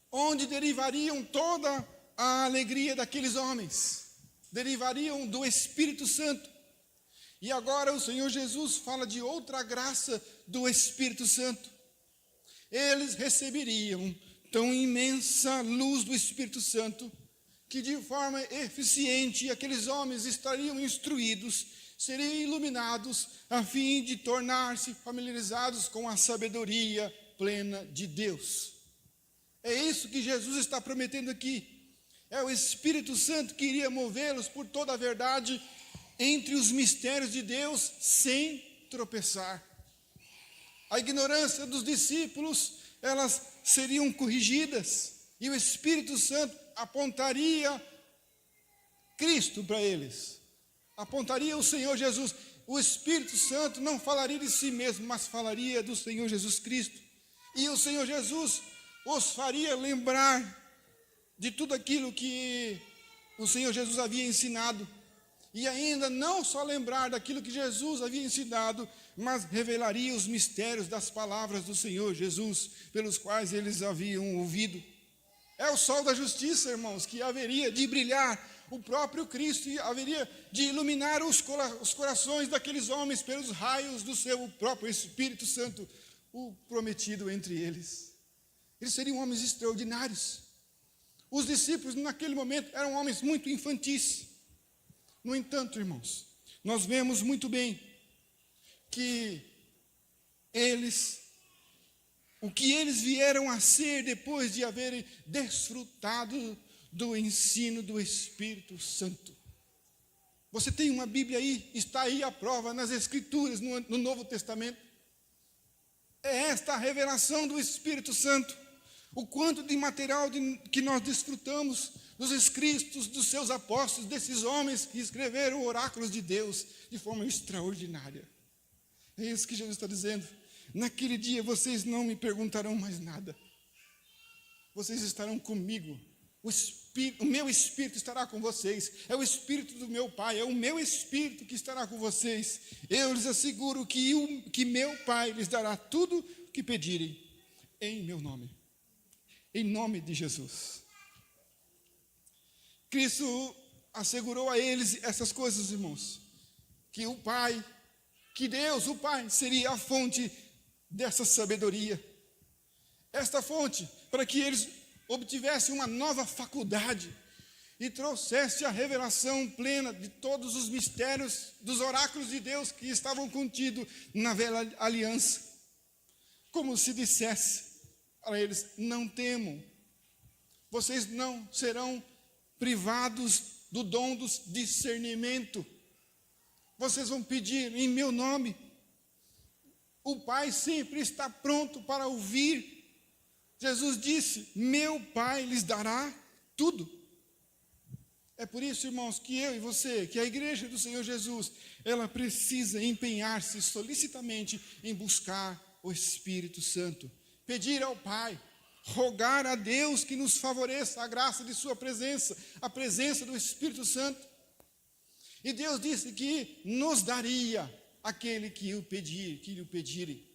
onde derivariam toda a alegria daqueles homens, derivariam do Espírito Santo. E agora o Senhor Jesus fala de outra graça do Espírito Santo. Eles receberiam tão imensa luz do Espírito Santo, que de forma eficiente aqueles homens estariam instruídos, seriam iluminados, a fim de tornar-se familiarizados com a sabedoria plena de Deus. É isso que Jesus está prometendo aqui. É o Espírito Santo que iria movê-los por toda a verdade entre os mistérios de Deus sem tropeçar. A ignorância dos discípulos, elas seriam corrigidas e o Espírito Santo apontaria Cristo para eles, apontaria o Senhor Jesus. O Espírito Santo não falaria de si mesmo, mas falaria do Senhor Jesus Cristo. E o Senhor Jesus os faria lembrar de tudo aquilo que o Senhor Jesus havia ensinado. E ainda não só lembrar daquilo que Jesus havia ensinado, mas revelaria os mistérios das palavras do Senhor Jesus, pelos quais eles haviam ouvido. É o sol da justiça, irmãos, que haveria de brilhar o próprio Cristo, e haveria de iluminar os corações daqueles homens pelos raios do seu próprio Espírito Santo, o prometido entre eles. Eles seriam homens extraordinários. Os discípulos naquele momento eram homens muito infantis. No entanto, irmãos, nós vemos muito bem que o que eles vieram a ser depois de haverem desfrutado do ensino do Espírito Santo. Você tem uma Bíblia aí, está aí a prova nas Escrituras, no Novo Testamento. É esta a revelação do Espírito Santo. O quanto de material que nós desfrutamos dos escritos dos seus apóstolos, desses homens que escreveram oráculos de Deus de forma extraordinária. É isso que Jesus está dizendo. Naquele dia vocês não me perguntarão mais nada. Vocês estarão comigo. O meu Espírito estará com vocês. É o Espírito do meu Pai, é o meu Espírito que estará com vocês. Eu lhes asseguro que meu Pai lhes dará tudo o que pedirem em meu nome. Em nome de Jesus. Cristo assegurou a eles essas coisas, irmãos. Que o Pai, que Deus, o Pai, seria a fonte dessa sabedoria. Esta fonte, para que eles obtivessem uma nova faculdade e trouxesse a revelação plena de todos os mistérios dos oráculos de Deus que estavam contidos na velha aliança. Como se dissesse para eles: não temam, vocês não serão privados do dom do discernimento. Vocês vão pedir em meu nome. O Pai sempre está pronto para ouvir. Jesus disse: meu Pai lhes dará tudo. É por isso, irmãos, que eu e você, que a igreja do Senhor Jesus, ela precisa empenhar-se solicitamente em buscar o Espírito Santo. Pedir ao Pai, rogar a Deus que nos favoreça a graça de sua presença, a presença do Espírito Santo. E Deus disse que nos daria aquele que lhe pedirem.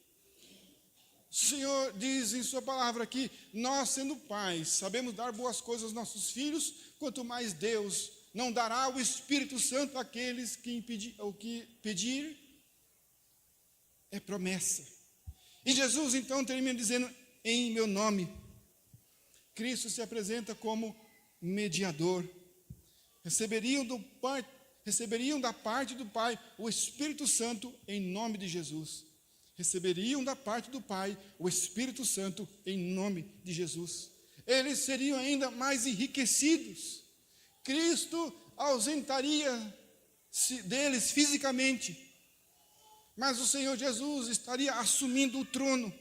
O Senhor diz em sua palavra que nós, sendo pais, sabemos dar boas coisas aos nossos filhos, quanto mais Deus não dará o Espírito Santo àqueles que pedir. É promessa. E Jesus então termina dizendo, em meu nome. Cristo se apresenta como mediador. Receberiam da parte do Pai o Espírito Santo em nome de Jesus. Receberiam da parte do Pai o Espírito Santo em nome de Jesus. Eles seriam ainda mais enriquecidos. Cristo ausentaria deles fisicamente, mas o Senhor Jesus estaria assumindo o trono.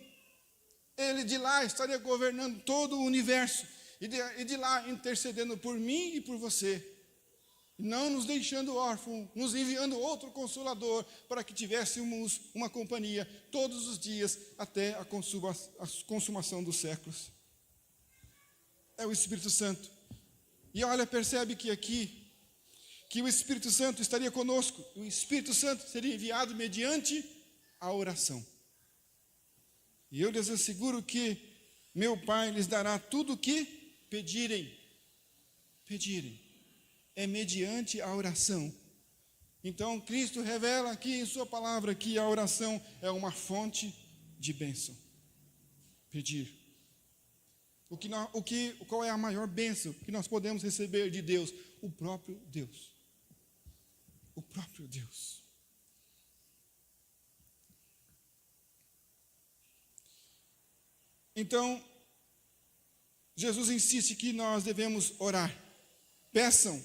Ele de lá estaria governando todo o universo, e de lá intercedendo por mim e por você, não nos deixando órfãos, nos enviando outro Consolador, para que tivéssemos uma companhia todos os dias, até a consumação dos séculos. É o Espírito Santo. E olha, percebe que aqui, que o Espírito Santo estaria conosco. O Espírito Santo seria enviado mediante a oração. E eu lhes asseguro que meu Pai lhes dará tudo o que pedirem. É mediante a oração. Então, Cristo revela aqui em sua palavra que a oração é uma fonte de bênção. Pedir. Qual é a maior bênção que nós podemos receber de Deus? O próprio Deus. O próprio Deus. Então, Jesus insiste que nós devemos orar. Peçam.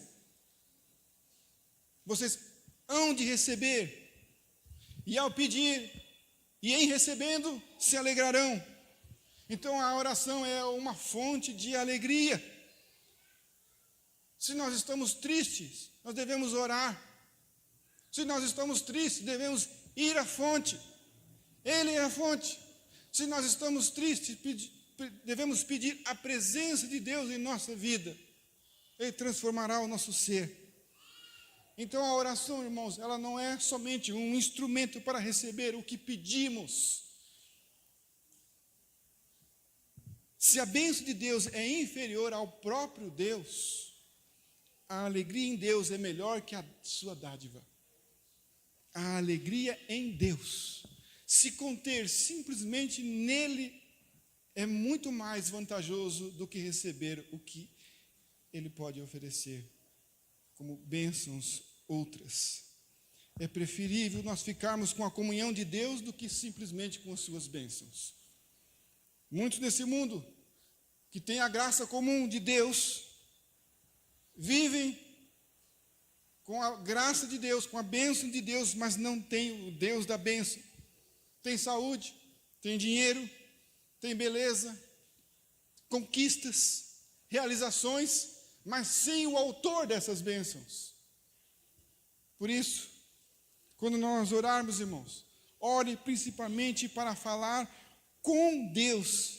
Vocês hão de receber. E ao pedir, e em recebendo, se alegrarão. Então a oração é uma fonte de alegria. Se nós estamos tristes, nós devemos orar. Se nós estamos tristes, devemos ir à fonte. Ele é a fonte. Se nós estamos tristes, devemos pedir a presença de Deus em nossa vida. Ele transformará o nosso ser. Então a oração, irmãos, ela não é somente um instrumento para receber o que pedimos. Se a bênção de Deus é inferior ao próprio Deus, a alegria em Deus é melhor que a sua dádiva. A alegria em Deus, se conter simplesmente nele, é muito mais vantajoso do que receber o que ele pode oferecer como bênçãos outras. É preferível nós ficarmos com a comunhão de Deus do que simplesmente com as suas bênçãos. Muitos nesse mundo que têm a graça comum de Deus vivem com a graça de Deus, com a bênção de Deus, mas não tem o Deus da bênção. Tem saúde, tem dinheiro, tem beleza, conquistas, realizações, mas sem o autor dessas bênçãos. Por isso, quando nós orarmos, irmãos, ore principalmente para falar com Deus,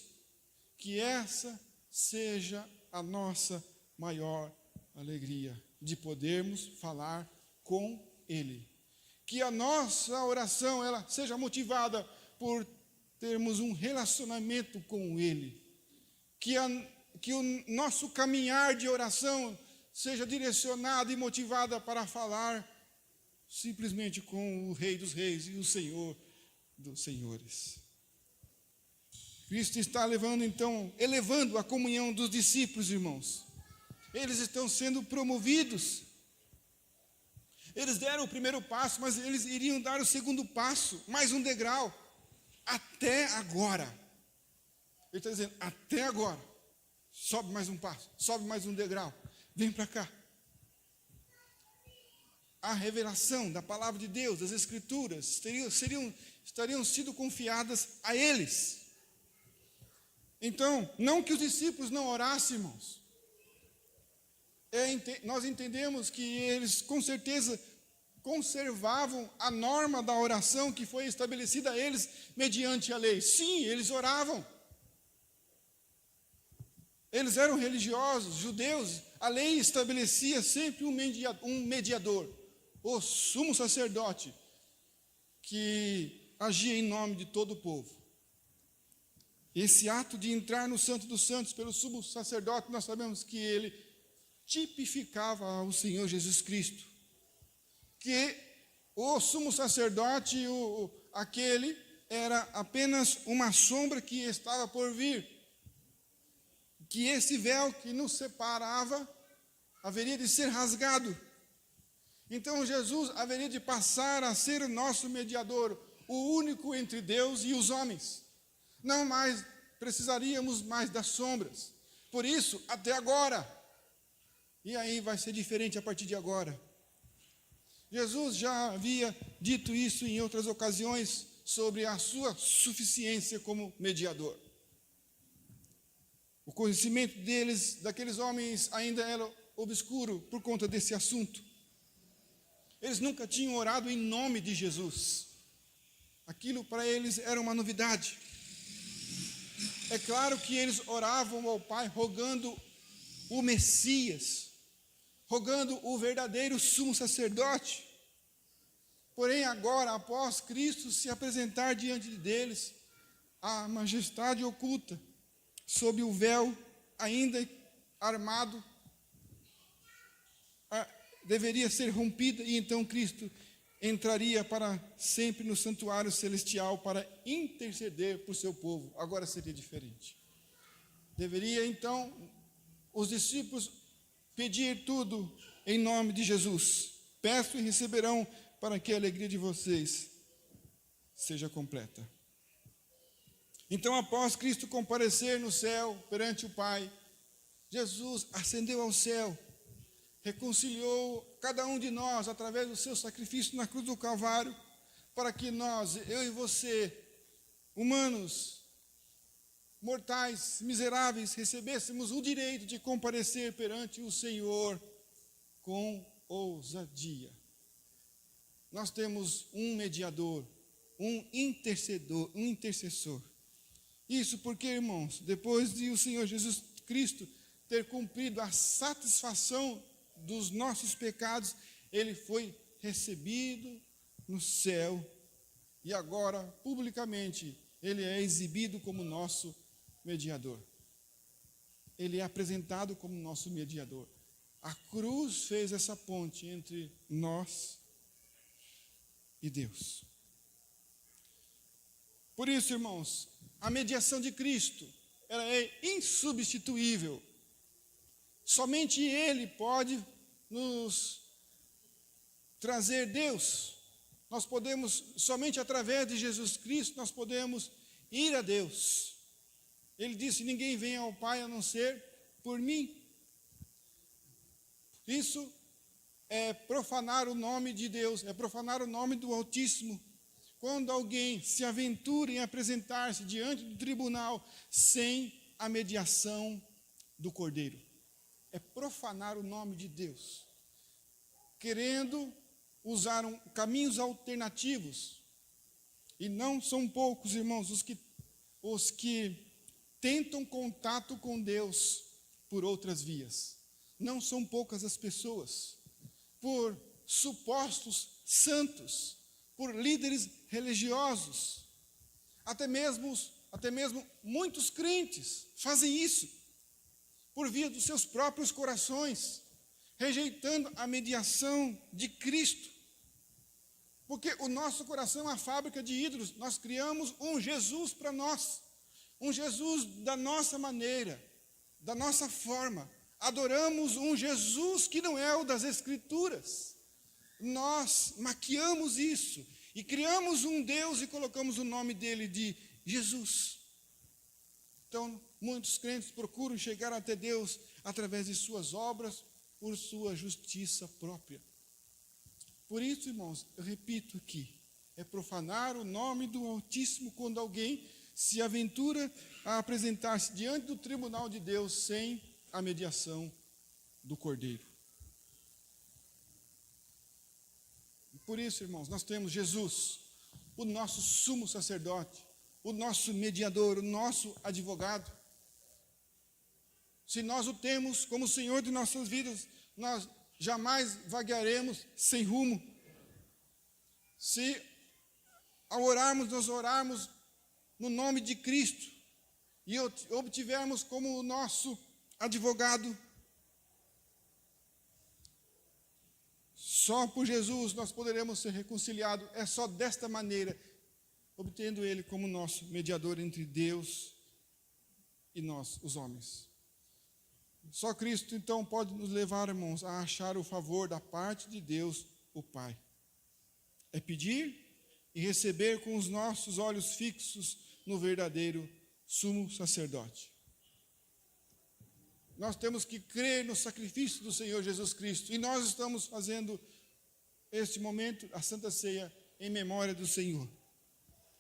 que essa seja a nossa maior alegria, de podermos falar com Ele. Que a nossa oração ela seja motivada por termos um relacionamento com Ele. Que o nosso caminhar de oração seja direcionado e motivado para falar simplesmente com o Rei dos Reis e o Senhor dos Senhores. Cristo está elevando a comunhão dos discípulos, irmãos. Eles estão sendo promovidos. Eles deram o primeiro passo, mas eles iriam dar o segundo passo, mais um degrau. Até agora. Ele está dizendo, até agora. Sobe mais um passo, sobe mais um degrau. Vem para cá. A revelação da palavra de Deus, das Escrituras, estariam sido confiadas a eles. Então, não que os discípulos não orassem, irmãos. Nós entendemos que eles, com certeza, conservavam a norma da oração que foi estabelecida a eles mediante a lei. Sim, eles oravam. Eles eram religiosos, judeus. A lei estabelecia sempre um mediador, o sumo sacerdote que agia em nome de todo o povo. Esse ato de entrar no Santo dos Santos pelo sumo sacerdote, nós sabemos que ele tipificava o Senhor Jesus Cristo. Que o sumo sacerdote, aquele, era apenas uma sombra que estava por vir. Que esse véu que nos separava haveria de ser rasgado. Então Jesus haveria de passar a ser o nosso mediador, o único entre Deus e os homens. Não mais precisaríamos mais das sombras. Por isso, até agora. E aí vai ser diferente a partir de agora. Jesus já havia dito isso em outras ocasiões sobre a sua suficiência como mediador. O conhecimento daqueles homens ainda era obscuro por conta desse assunto. Eles nunca tinham orado em nome de Jesus. Aquilo para eles era uma novidade. É claro que eles oravam ao Pai rogando o Messias, rogando o verdadeiro sumo sacerdote. Porém, agora, após Cristo se apresentar diante deles, a majestade oculta, sob o véu ainda armado, deveria ser rompida, e então Cristo entraria para sempre no santuário celestial para interceder por seu povo. Agora seria diferente. Deveria então os discípulos pedir tudo em nome de Jesus. Peço e receberão, para que a alegria de vocês seja completa. Então, após Cristo comparecer no céu perante o Pai, Jesus ascendeu ao céu, reconciliou cada um de nós através do seu sacrifício na cruz do Calvário, para que nós, eu e você, humanos, mortais, miseráveis, recebêssemos o direito de comparecer perante o Senhor com ousadia. Nós temos um mediador, um intercessor. Isso porque, irmãos, depois de o Senhor Jesus Cristo ter cumprido a satisfação dos nossos pecados, ele foi recebido no céu e agora, publicamente, ele é exibido como nosso mediador. Ele é apresentado como nosso mediador. A cruz fez essa ponte entre nós e Deus. Por isso, irmãos, a mediação de Cristo, ela é insubstituível. Somente Ele pode nos trazer Deus. Nós podemos, somente através de Jesus Cristo, nós podemos ir a Deus. Ele disse: ninguém vem ao Pai a não ser por mim. Isso é profanar o nome de Deus, é profanar o nome do Altíssimo. Quando alguém se aventura em apresentar-se diante do tribunal sem a mediação do Cordeiro, é profanar o nome de Deus, querendo usar caminhos alternativos. E não são poucos, irmãos, os que tentam contato com Deus por outras vias. Não são poucas as pessoas, por supostos santos, por líderes religiosos, até mesmo muitos crentes fazem isso, por via dos seus próprios corações, rejeitando a mediação de Cristo. Porque o nosso coração é uma fábrica de ídolos. Nós criamos um Jesus para nós, um Jesus da nossa maneira, da nossa forma. Adoramos um Jesus que não é o das Escrituras. Nós maquiamos isso e criamos um Deus e colocamos o nome dele de Jesus. Então, muitos crentes procuram chegar até Deus através de suas obras, por sua justiça própria. Por isso, irmãos, eu repito aqui, é profanar o nome do Altíssimo quando alguém se aventura a apresentar-se diante do tribunal de Deus sem a mediação do Cordeiro. Por isso, irmãos, nós temos Jesus, o nosso sumo sacerdote, o nosso mediador, o nosso advogado. Se nós o temos como Senhor de nossas vidas, nós jamais vaguearemos sem rumo. Se ao orarmos, nós orarmos no nome de Cristo e obtivermos como nosso advogado, só por Jesus nós poderemos ser reconciliados. É só desta maneira, obtendo Ele como nosso mediador entre Deus e nós, os homens. Só Cristo, então, pode nos levar, irmãos, a achar o favor da parte de Deus, o Pai. É pedir e receber com os nossos olhos fixos no verdadeiro sumo sacerdote. Nós temos que crer no sacrifício do Senhor Jesus Cristo. E nós estamos fazendo este momento, a Santa Ceia, em memória do Senhor.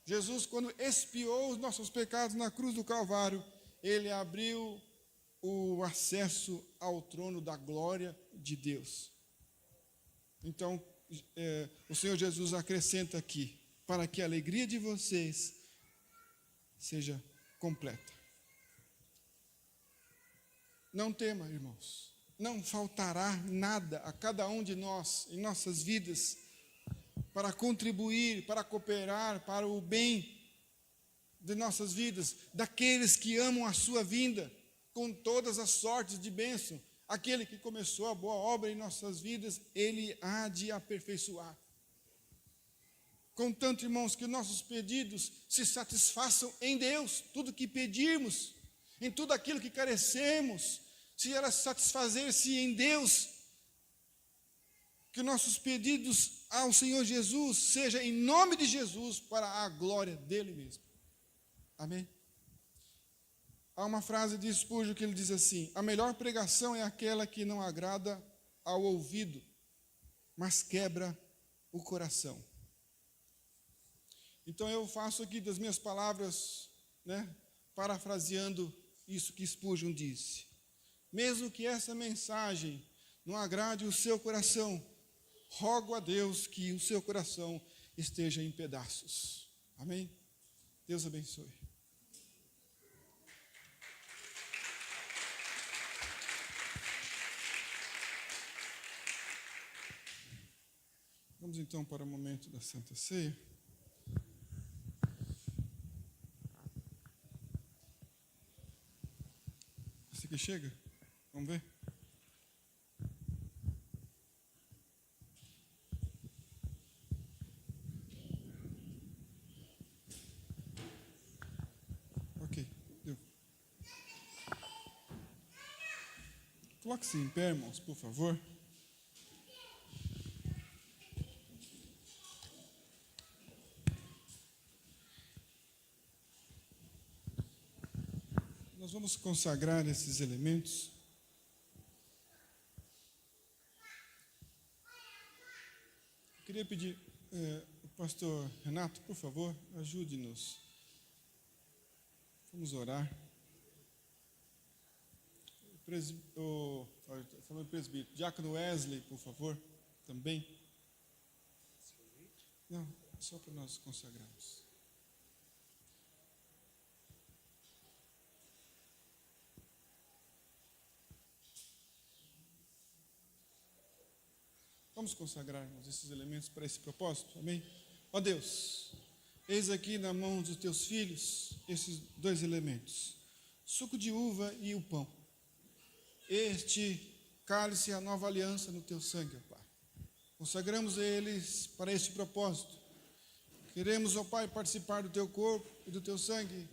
Jesus, quando expiou os nossos pecados na cruz do Calvário, Ele abriu o acesso ao trono da glória de Deus. Então, o Senhor Jesus acrescenta aqui, para que a alegria de vocês seja completa. Não tema, irmãos, não faltará nada a cada um de nós em nossas vidas para contribuir, para cooperar para o bem de nossas vidas, daqueles que amam a sua vinda com todas as sortes de bênção. Aquele que começou a boa obra em nossas vidas, Ele há de aperfeiçoar. Contanto, irmãos, que nossos pedidos se satisfaçam em Deus, tudo que pedirmos, em tudo aquilo que carecemos, se ela satisfazer-se em Deus, que nossos pedidos ao Senhor Jesus seja em nome de Jesus, para a glória dele mesmo. Amém? Há uma frase de Spurgeon que ele diz assim: a melhor pregação é aquela que não agrada ao ouvido, mas quebra o coração. Então eu faço aqui das minhas palavras, parafraseando isso que Spurgeon disse. Mesmo que essa mensagem não agrade o seu coração, rogo a Deus que o seu coração esteja em pedaços. Amém? Deus abençoe. Vamos então para o momento da Santa Ceia. Esse aqui chega? Vamos ver? Ok, deu. Coloque-se em pé, irmãos, por favor. Nós vamos consagrar esses elementos. Eu queria pedir, o pastor Renato, por favor, ajude-nos. Vamos orar. Falando presbítero, diácono Wesley, por favor, também. Não, só para nós consagrarmos. Vamos consagrarmos esses elementos para esse propósito, amém? Ó Deus, eis aqui na mão dos teus filhos esses dois elementos, suco de uva e o pão. Este cálice é a nova aliança no teu sangue, ó Pai. Consagramos eles para este propósito. Queremos, ó Pai, participar do teu corpo e do teu sangue,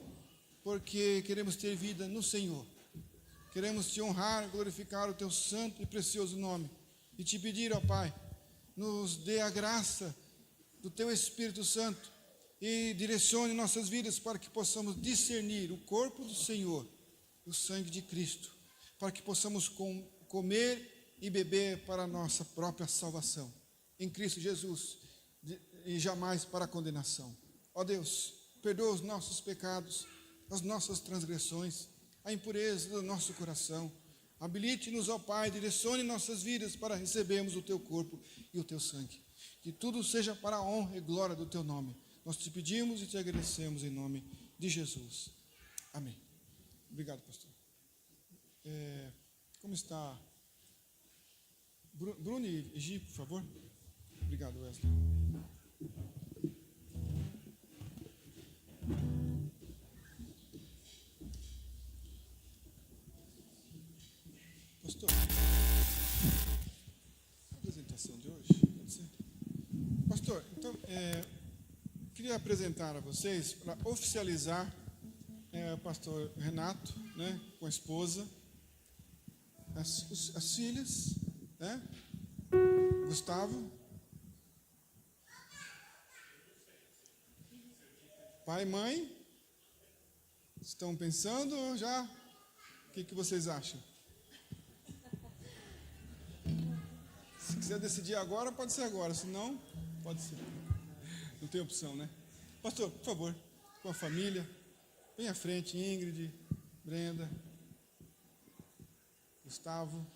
porque queremos ter vida no Senhor. Queremos te honrar, glorificar o teu santo e precioso nome. E te pedir, ó Pai, nos dê a graça do teu Espírito Santo e direcione nossas vidas para que possamos discernir o corpo do Senhor, o sangue de Cristo, para que possamos comer e beber para a nossa própria salvação, em Cristo Jesus, e jamais para a condenação. Ó Deus, perdoa os nossos pecados, as nossas transgressões, a impureza do nosso coração. Habilite-nos, ó Pai, direcione nossas vidas para recebermos o teu corpo e o teu sangue. Que tudo seja para a honra e glória do teu nome. Nós te pedimos e te agradecemos em nome de Jesus. Amém. Obrigado, pastor. Como está? Bruno e Gi, por favor. Obrigado, Wesley. Pastor, a apresentação de hoje, pode ser? Pastor, então, queria apresentar a vocês, para oficializar, o pastor Renato, né, com a esposa, as filhas, né, Gustavo, pai e mãe, estão pensando ou já? O que vocês acham? Se quiser decidir agora, pode ser agora. Se não, pode ser. Não tem opção, né? Pastor, por favor, com a família, vem à frente, Ingrid, Brenda, Gustavo.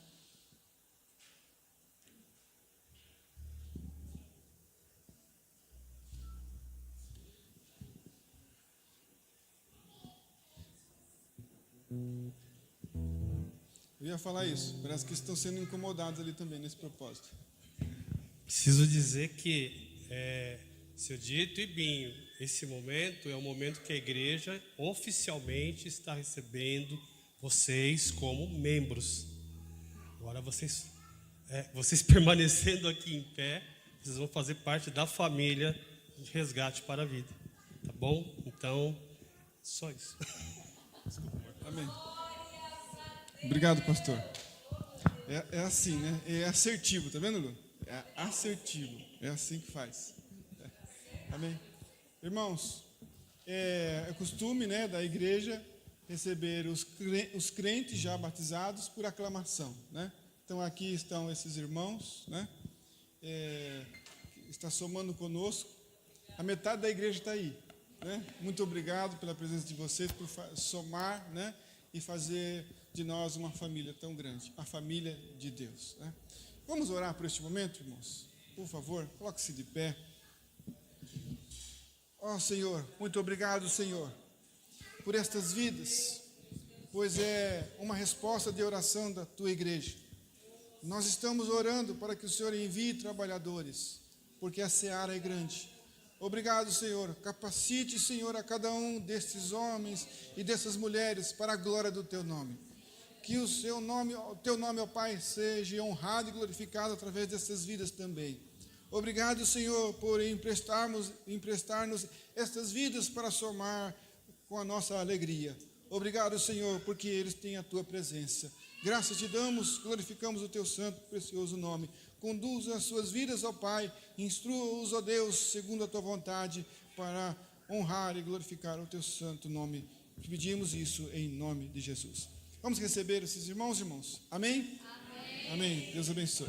Eu ia falar isso, parece que estão sendo incomodados ali também nesse propósito. Preciso dizer que, seu Dito e Binho, esse momento é o momento que a igreja oficialmente está recebendo vocês como membros. Agora vocês permanecendo aqui em pé, vocês vão fazer parte da família de Resgate para a Vida. Tá bom? Então, só isso. Amém. Obrigado, pastor. É assim, né? É assertivo, tá vendo, Lu? É assertivo. É assim que faz. Amém. Irmãos, é costume, né, da igreja receber os crentes já batizados por aclamação, né? Então aqui estão esses irmãos, né? Está somando conosco. A metade da igreja está aí, né? Muito obrigado pela presença de vocês, por somar, né? E fazer de nós uma família tão grande, a família de Deus, né? Vamos orar por este momento, irmãos? Por favor, coloque-se de pé. Ó Senhor, muito obrigado, Senhor, por estas vidas, pois é uma resposta de oração da Tua igreja. Nós estamos orando para que o Senhor envie trabalhadores, porque a seara é grande. Obrigado, Senhor. Capacite, Senhor, a cada um destes homens e dessas mulheres para a glória do Teu nome. Que o Teu nome, ó Pai, seja honrado e glorificado através dessas vidas também. Obrigado, Senhor, por emprestar-nos estas vidas para somar com a nossa alegria. Obrigado, Senhor, porque eles têm a Tua presença. Graças te damos, glorificamos o Teu santo e precioso nome. Conduza as suas vidas, ó Pai, instrua-os, ó Deus, segundo a Tua vontade, para honrar e glorificar o Teu santo nome. Pedimos isso em nome de Jesus. Vamos receber esses irmãos, irmãos? Amém? Amém. Amém. Deus abençoe.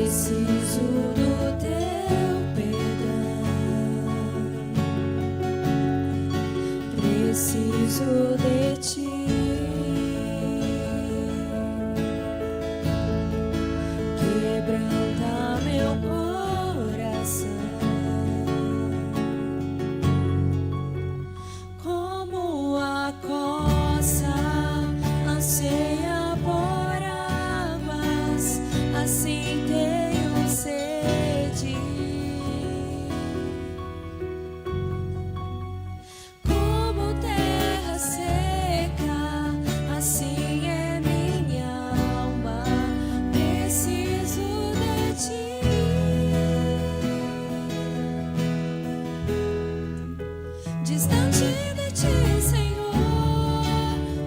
Preciso do teu perdão, preciso de ti. Quebranta meu coração, como a coça anseia por águas, assim tenho sede. Como terra seca, assim é minha alma, preciso de ti. Distante de ti, Senhor,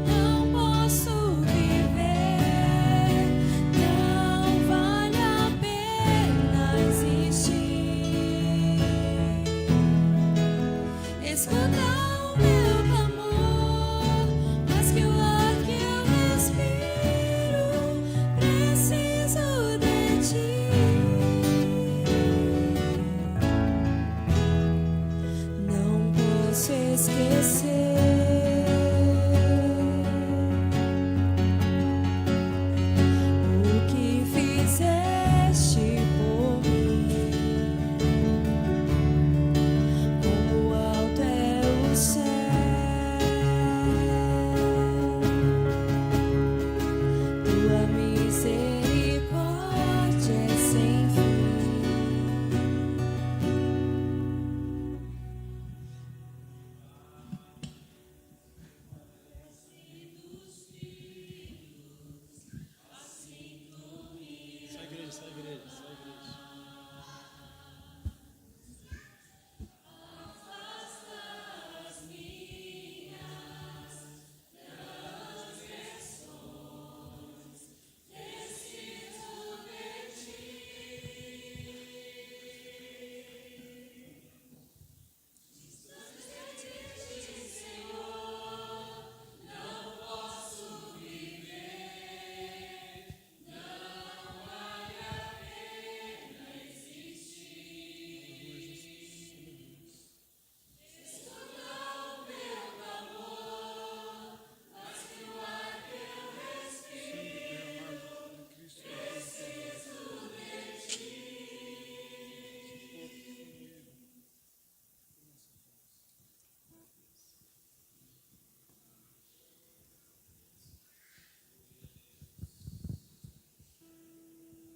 não posso viver, não vale a pena existir. Escuta o meu clamor, mais que o ar que eu respiro, preciso de ti. Não posso esquecer o que fizeste por mim. Como alto é o céu, tua misericórdia é sem fim. Só a igreja, só a igreja, só a igreja.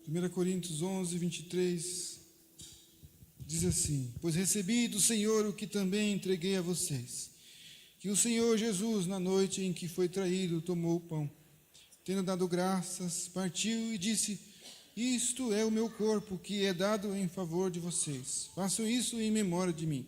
Primeira Coríntios 11, 23, diz assim: pois recebi do Senhor o que também entreguei a vocês, que o Senhor Jesus, na noite em que foi traído, tomou o pão, tendo dado graças, partiu e disse: isto é o meu corpo, que é dado em favor de vocês. Façam isso em memória de mim.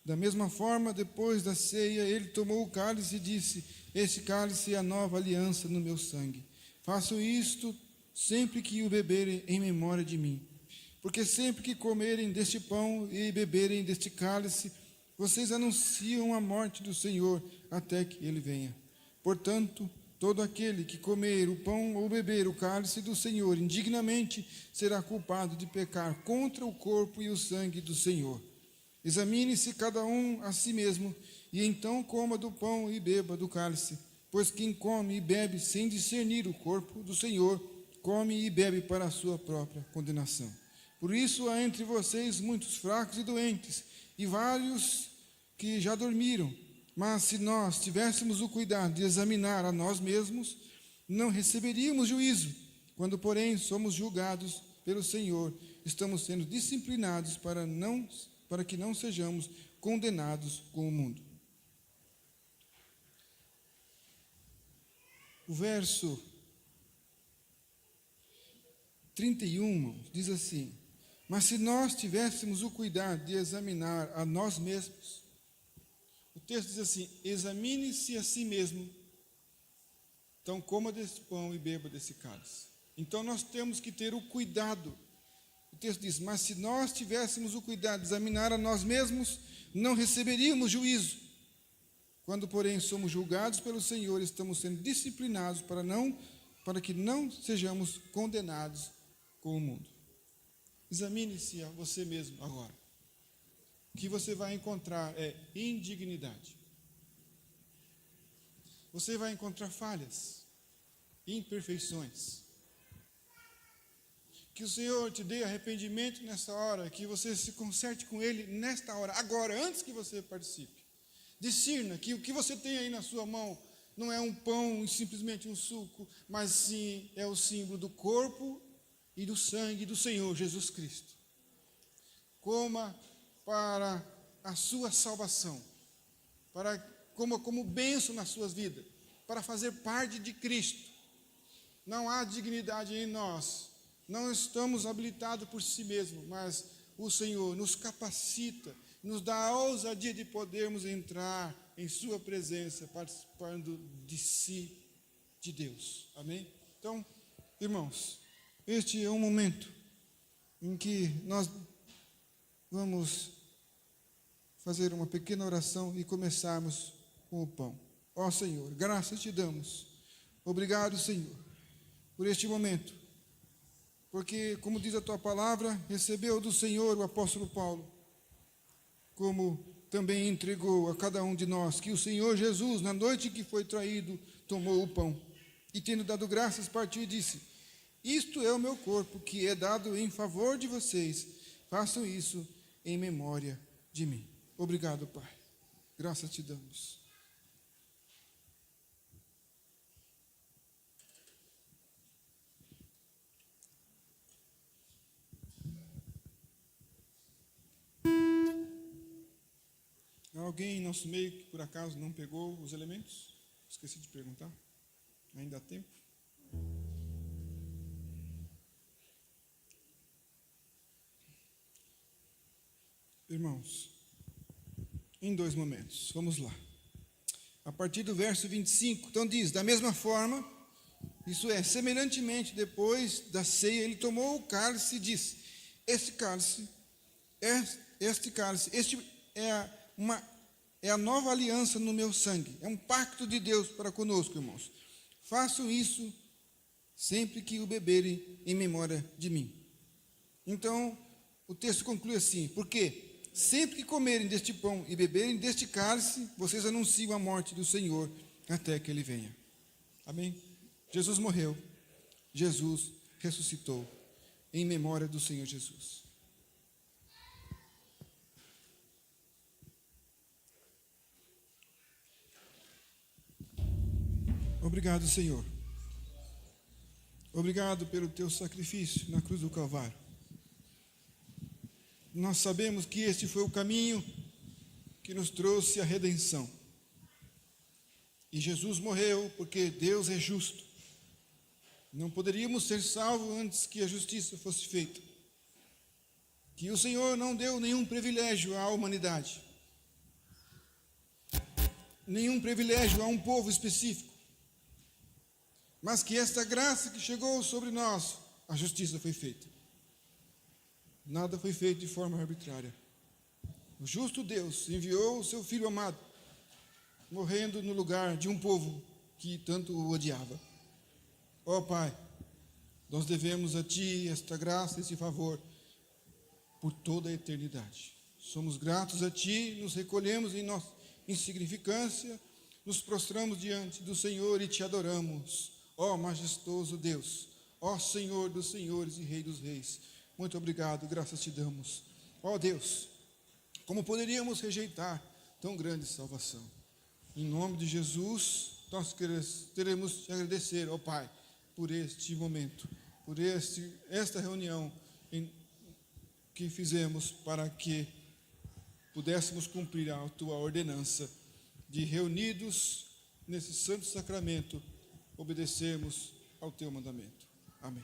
Da mesma forma, depois da ceia, ele tomou o cálice e disse: este cálice é a nova aliança no meu sangue. Façam isto sempre que o beberem em memória de mim. Porque sempre que comerem deste pão e beberem deste cálice, vocês anunciam a morte do Senhor até que ele venha. Portanto, todo aquele que comer o pão ou beber o cálice do Senhor indignamente será culpado de pecar contra o corpo e o sangue do Senhor. Examine-se cada um a si mesmo, e então coma do pão e beba do cálice. Pois quem come e bebe sem discernir o corpo do Senhor, come e bebe para a sua própria condenação. Por isso há entre vocês muitos fracos e doentes, e vários que já dormiram. Mas se nós tivéssemos o cuidado de examinar a nós mesmos, não receberíamos juízo. Quando, porém, somos julgados pelo Senhor, estamos sendo disciplinados para que não sejamos condenados com o mundo. O verso 31 diz assim: mas se nós tivéssemos o cuidado de examinar a nós mesmos, o texto diz assim: examine-se a si mesmo, então coma desse pão e beba desse cálice. Então nós temos que ter o cuidado. O texto diz: mas se nós tivéssemos o cuidado de examinar a nós mesmos, não receberíamos juízo. Quando, porém, somos julgados pelo Senhor, estamos sendo disciplinados para que não sejamos condenados com o mundo. examine-se a você mesmo agora. O que você vai encontrar é indignidade. Você vai encontrar falhas, imperfeições. Que o Senhor te dê arrependimento nessa hora, que você se conserte com Ele nesta hora, agora, antes que você participe. Discirna que o que você tem aí na sua mão não é um pão e simplesmente um suco, mas sim é o símbolo do corpo e do sangue do Senhor Jesus Cristo. Coma para a sua salvação, coma como bênção nas suas vidas, para fazer parte de Cristo. Não há dignidade em nós, não estamos habilitados por si mesmos, mas o Senhor nos capacita, nos dá a ousadia de podermos entrar em sua presença, participando de si, de Deus. Amém? Então, irmãos, este é um momento em que nós vamos fazer uma pequena oração e começarmos com o pão. Ó Senhor, graças te damos. Obrigado, Senhor, por este momento. Porque, como diz a tua palavra, recebeu do Senhor o apóstolo Paulo, como também entregou a cada um de nós, que o Senhor Jesus, na noite que foi traído, tomou o pão. E tendo dado graças, partiu e disse: isto é o meu corpo, que é dado em favor de vocês. Façam isso em memória de mim. Obrigado, Pai. Graças te damos. Há alguém em nosso meio que por acaso não pegou os elementos? Esqueci de perguntar. Ainda há tempo? Irmãos, em 2 momentos, vamos lá. A partir do verso 25, então diz: da mesma forma, isso é, semelhantemente, depois da ceia, ele tomou o cálice e disse: este cálice é a nova aliança no meu sangue, é um pacto de Deus para conosco, irmãos. Façam isso sempre que o beberem em memória de mim. Então, o texto conclui assim: porque sempre que comerem deste pão e beberem deste cálice, vocês anunciam a morte do Senhor até que Ele venha. Amém? Jesus morreu, Jesus ressuscitou, em memória do Senhor Jesus. Obrigado, Senhor. Obrigado pelo teu sacrifício na cruz do Calvário. Nós sabemos que este foi o caminho que nos trouxe a redenção. E Jesus morreu porque Deus é justo. Não poderíamos ser salvos antes que a justiça fosse feita. Que o Senhor não deu nenhum privilégio à humanidade. Nenhum privilégio a um povo específico. Mas que esta graça que chegou sobre nós, a justiça foi feita. Nada foi feito de forma arbitrária. O justo Deus enviou o seu Filho amado, morrendo no lugar de um povo que tanto o odiava. Ó Pai, nós devemos a Ti esta graça, esse favor, por toda a eternidade. Somos gratos a Ti, nos recolhemos em nossa insignificância, nos prostramos diante do Senhor e Te adoramos. Ó majestoso Deus, ó Senhor dos senhores e Rei dos reis, muito obrigado, graças te damos. Ó Deus, como poderíamos rejeitar tão grande salvação? Em nome de Jesus, nós queremos te agradecer, ó Pai, por este momento, por esta reunião que fizemos para que pudéssemos cumprir a tua ordenança de, reunidos nesse santo sacramento, obedecermos ao teu mandamento. Amém.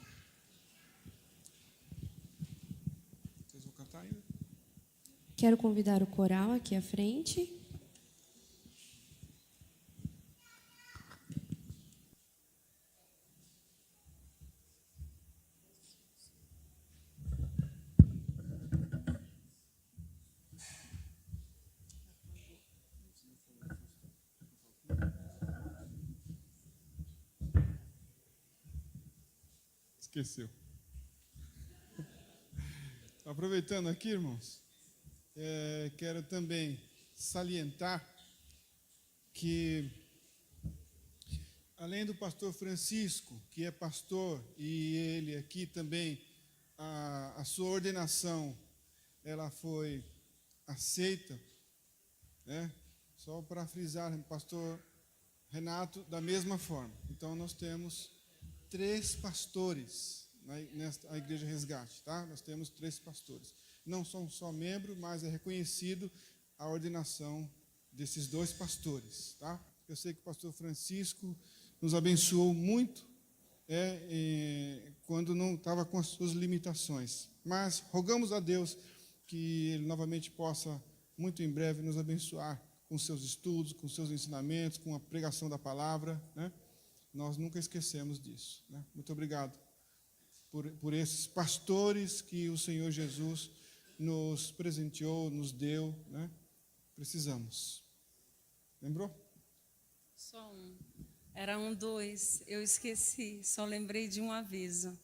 Vocês vão cantar ainda? Quero convidar o coral aqui à frente. Esqueceu. Aproveitando aqui, irmãos, quero também salientar que, além do pastor Francisco, que é pastor, e ele aqui também, a sua ordenação, ela foi aceita, né? Só para frisar, pastor Renato, da mesma forma. Então, nós temos 3 pastores nesta Igreja Resgate, tá? Nós temos 3 pastores. Não são só membros, mas é reconhecido a ordenação desses 2 pastores, tá? Eu sei que o pastor Francisco nos abençoou muito quando não estava com as suas limitações. Mas rogamos a Deus que Ele novamente possa, muito em breve, nos abençoar com seus estudos, com seus ensinamentos, com a pregação da palavra, né? Nós nunca esquecemos disso, né? Muito obrigado por esses pastores que o Senhor Jesus nos presenteou, nos deu, né? Precisamos. Lembrou? Só um. Era 2. Eu esqueci. Só lembrei de um aviso.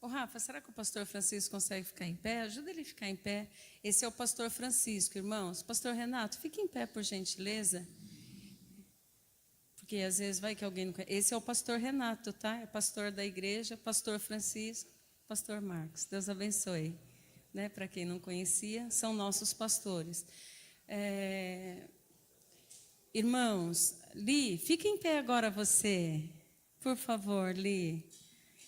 Ô, Rafa, será que o pastor Francisco consegue ficar em pé? Ajuda ele a ficar em pé. Esse é o pastor Francisco, irmãos. Pastor Renato, fique em pé, por gentileza. Porque às vezes vai que alguém não conhece. Esse é o pastor Renato, tá? É pastor da igreja, pastor Francisco, pastor Marcos. Deus abençoe. Né? Para quem não conhecia, são nossos pastores. Irmãos, Li, fique em pé agora você. Por favor, Li.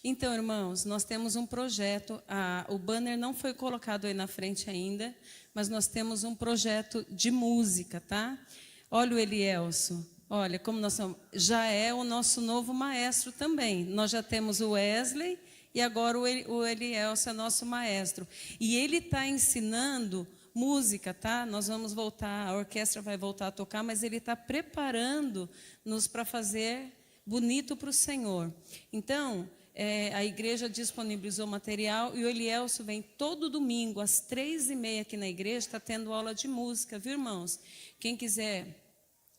Então, irmãos, nós temos um projeto, o banner não foi colocado aí na frente ainda, mas nós temos um projeto de música, tá? Olha o Elielso, olha como nós somos, já é o nosso novo maestro também. Nós já temos o Wesley e agora o Elielso é nosso maestro. E ele está ensinando música, tá? Nós vamos voltar, a orquestra vai voltar a tocar, mas ele está preparando-nos para fazer bonito para o Senhor. Então, a igreja disponibilizou material e o Elielso vem todo domingo às 3h30 aqui na igreja, está tendo aula de música, viu, irmãos? Quem quiser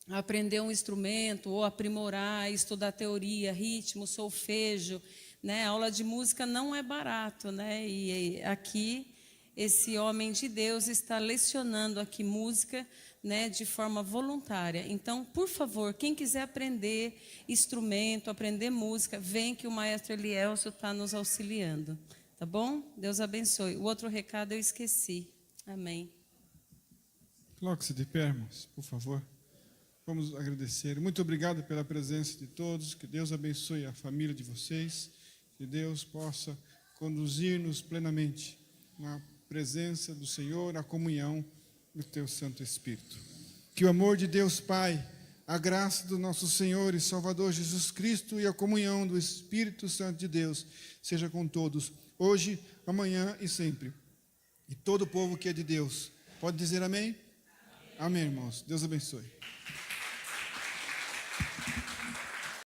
aprender um instrumento ou aprimorar, estudar teoria, ritmo, solfejo, né? A aula de música não é barato, né? E aqui esse homem de Deus está lecionando aqui música, né, de forma voluntária. Então, por favor, quem quiser aprender instrumento, aprender música, vem que o maestro Elielso está nos auxiliando. Tá bom? Deus abençoe. O outro recado eu esqueci. Amém. Coloque-se de pé, irmãos, por favor. Vamos agradecer. Muito obrigado pela presença de todos. Que Deus abençoe a família de vocês. Que Deus possa conduzir-nos plenamente na presença do Senhor, na comunhão do Teu Santo Espírito. Que o amor de Deus Pai, a graça do nosso Senhor e Salvador Jesus Cristo e a comunhão do Espírito Santo de Deus seja com todos, hoje, amanhã e sempre. E todo o povo que é de Deus, pode dizer amém? Amém, irmãos. Deus abençoe.